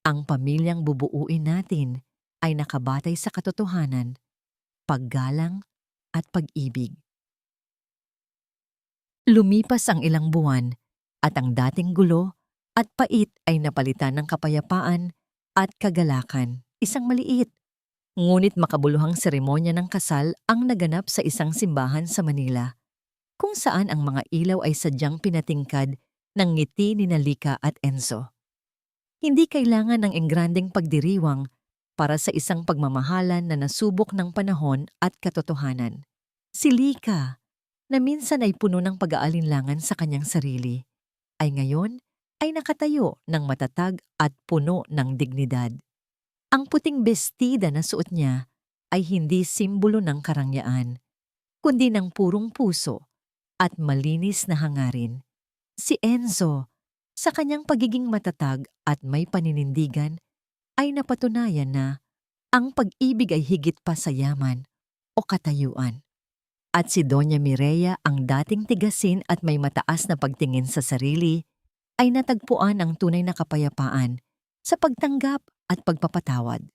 Ang pamilyang bubuuin natin ay nakabatay sa katotohanan, paggalang at pag-ibig. Lumipas ang ilang buwan at ang dating gulo at pait ay napalitan ng kapayapaan at kagalakan. Isang maliit, Ngunit makabuluhang seremonya ng kasal ang naganap sa isang simbahan sa Manila, kung saan ang mga ilaw ay sadyang pinatingkad ng ngiti ni Lika at Enzo. Hindi kailangan ng engrandeng pagdiriwang para sa isang pagmamahalan na nasubok ng panahon at katotohanan. Si Lika, na minsan ay puno ng pag-aalinlangan sa kanyang sarili, ay ngayon ay nakatayo ng matatag at puno ng dignidad. Ang puting bestida na suot niya ay hindi simbolo ng karangyaan, kundi ng purong puso at malinis na hangarin. Si Enzo, sa kanyang pagiging matatag at may paninindigan, ay napatunayan na ang pag-ibig ay higit pa sa yaman o katayuan. At si Doña Mireya, ang dating tigasin at may mataas na pagtingin sa sarili, ay natagpuan ang tunay na kapayapaan sa pagtanggap at pagpapatawad.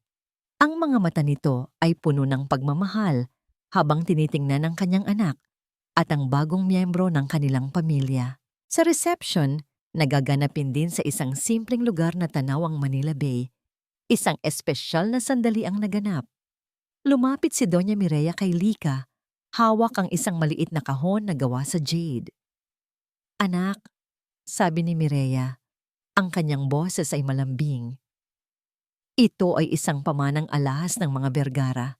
Ang mga mata nito ay puno ng pagmamahal habang tinitingnan ang kanyang anak at ang bagong miyembro ng kanilang pamilya. Sa reception, nagaganapin din sa isang simpleng lugar na tanawang Manila Bay. Isang espesyal na sandali ang naganap. Lumapit si Doña Mireya kay Lika, hawak ang isang maliit na kahon na gawa sa jade. "Anak," sabi ni Mireya, ang kanyang boses ay malambing. "Ito ay isang pamanang alahas ng mga Vergara.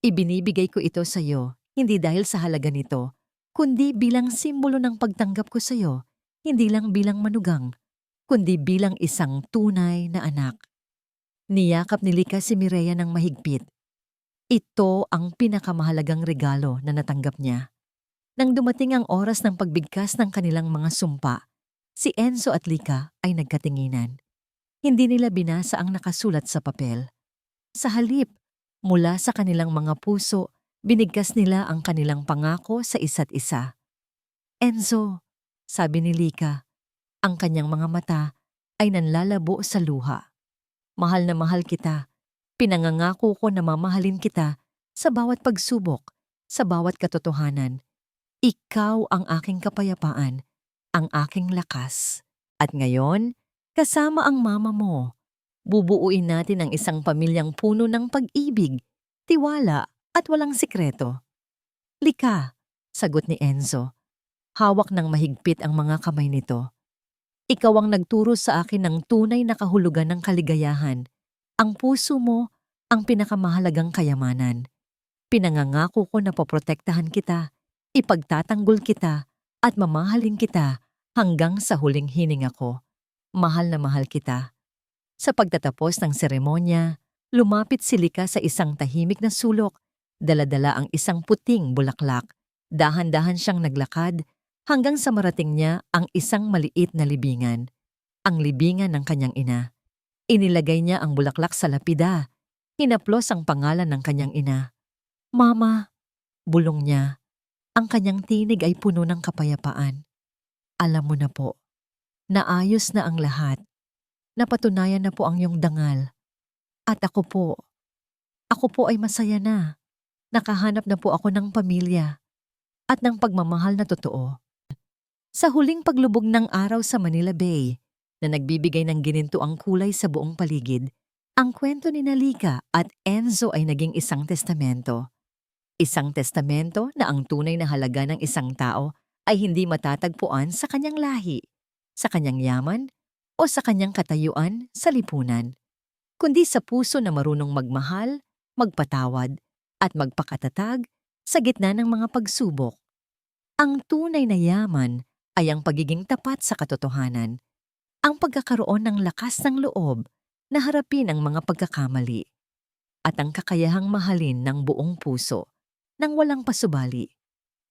Ibinibigay ko ito sa iyo, hindi dahil sa halaga nito, kundi bilang simbolo ng pagtanggap ko sa iyo, hindi lang bilang manugang, kundi bilang isang tunay na anak." Niyakap ni Lika si Mireya ng mahigpit. Ito ang pinakamahalagang regalo na natanggap niya. Nang dumating ang oras ng pagbigkas ng kanilang mga sumpa, si Enzo at Lika ay nagkatinginan. Hindi nila binasa ang nakasulat sa papel. Sa halip, mula sa kanilang mga puso, binigkas nila ang kanilang pangako sa isa't isa. "Enzo," sabi ni Lika, ang kanyang mga mata ay nanlalabo sa luha. "Mahal na mahal kita. Pinangangako ko na mamahalin kita sa bawat pagsubok, sa bawat katotohanan. Ikaw ang aking kapayapaan, ang aking lakas. At ngayon, kasama ang mama mo, bubuuin natin ang isang pamilyang puno ng pag-ibig, tiwala at walang sikreto." "Lika," sagot ni Enzo. Hawak ng mahigpit ang mga kamay nito. "Ikaw ang nagturo sa akin ng tunay na kahulugan ng kaligayahan. Ang puso mo ang pinakamahalagang kayamanan. Pinangangako ko na poprotektahan kita, ipagtatanggol kita, at mamahalin kita hanggang sa huling hininga ko. Mahal na mahal kita." Sa pagtatapos ng seremonya, lumapit si Lika sa isang tahimik na sulok, dala-dala ang isang puting bulaklak. Dahan-dahan siyang naglakad hanggang sa marating niya ang isang maliit na libingan, ang libingan ng kanyang ina. Inilagay niya ang bulaklak sa lapida. Hinaplos ang pangalan ng kanyang ina. "Mama," bulong niya. Ang kanyang tinig ay puno ng kapayapaan. "Alam mo na po, naayos na ang lahat. Napatunayan na po ang iyong dangal. At ako po ay masaya na. Nakahanap na po ako ng pamilya at ng pagmamahal na totoo." Sa huling paglubog ng araw sa Manila Bay, na nagbibigay ng ginintuang kulay sa buong paligid, ang kwento ni Lika at Enzo ay naging isang testamento. Isang testamento na ang tunay na halaga ng isang tao ay hindi matatagpuan sa kanyang lahi, sa kanyang yaman, o sa kanyang katayuan sa lipunan, kundi sa puso na marunong magmahal, magpatawad, at magpakatatag sa gitna ng mga pagsubok. Ang tunay na yaman ay ang pagiging tapat sa katotohanan, ang pagkakaroon ng lakas ng loob na harapin ang mga pagkakamali, at ang kakayahang mahalin ng buong puso, nang walang pasubali.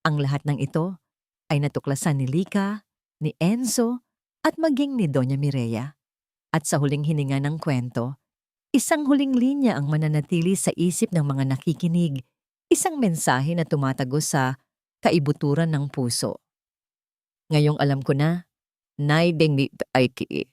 Ang lahat ng ito ay natuklasan ni Lika, ni Enzo, at maging ni Doña Mireya. At sa huling hininga ng kwento, isang huling linya ang mananatili sa isip ng mga nakikinig, isang mensahe na tumatagos sa kaibuturan ng puso. "Ngayong alam ko na, naideng ay ki.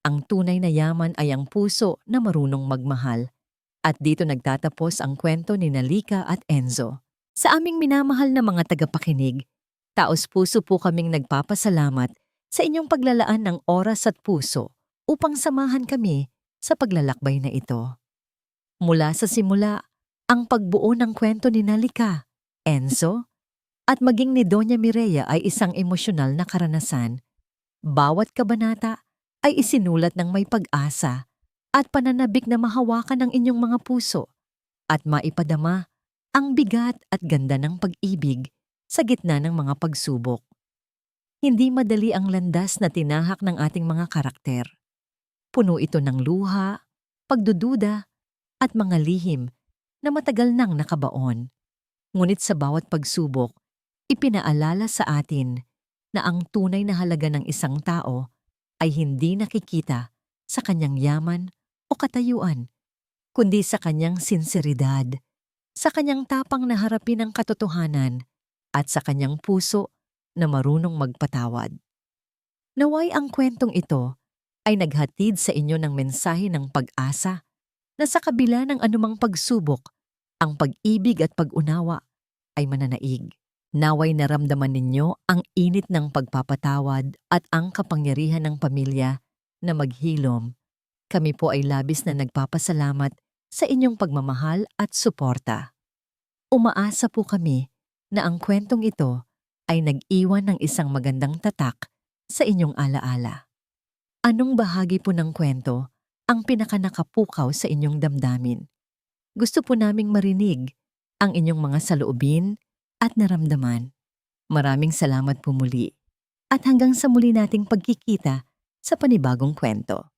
Ang tunay na yaman ay ang puso na marunong magmahal." At dito nagtatapos ang kwento ni Lika at Enzo. Sa aming minamahal na mga tagapakinig, taos-puso po kaming nagpapasalamat sa inyong paglalaan ng oras at puso upang samahan kami sa paglalakbay na ito. Mula sa simula, ang pagbuo ng kwento ni Nalika, Enzo, at maging ni Doña Mireya ay isang emosyonal na karanasan. Bawat kabanata ay isinulat ng may pag-asa at pananabik na mahawakan ng inyong mga puso at maipadama ang bigat at ganda ng pag-ibig sa gitna ng mga pagsubok. Hindi madali ang landas na tinahak ng ating mga karakter. Puno ito ng luha, pagdududa, at mga lihim na matagal nang nakabaon. Ngunit sa bawat pagsubok, ipinaalala sa atin na ang tunay na halaga ng isang tao ay hindi nakikita sa kanyang yaman o katayuan, kundi sa kanyang sinseridad, sa kanyang tapang na harapin ang katotohanan, at sa kanyang puso na marunong magpatawad. Naway ang kwentong ito ay naghatid sa inyo ng mensahe ng pag-asa na sa kabila ng anumang pagsubok, ang pag-ibig at pag-unawa ay mananaig. Naway naramdaman ninyo ang init ng pagpapatawad at ang kapangyarihan ng pamilya na maghilom. Kami po ay labis na nagpapasalamat sa inyong pagmamahal at suporta. Umaasa po kami na ang kwentong ito ay nag-iwan ng isang magandang tatak sa inyong alaala. Anong bahagi po ng kwento ang pinakanakapukaw sa inyong damdamin? Gusto po naming marinig ang inyong mga saloobin at naramdaman. Maraming salamat po muli at hanggang sa muli nating pagkikita sa panibagong kwento.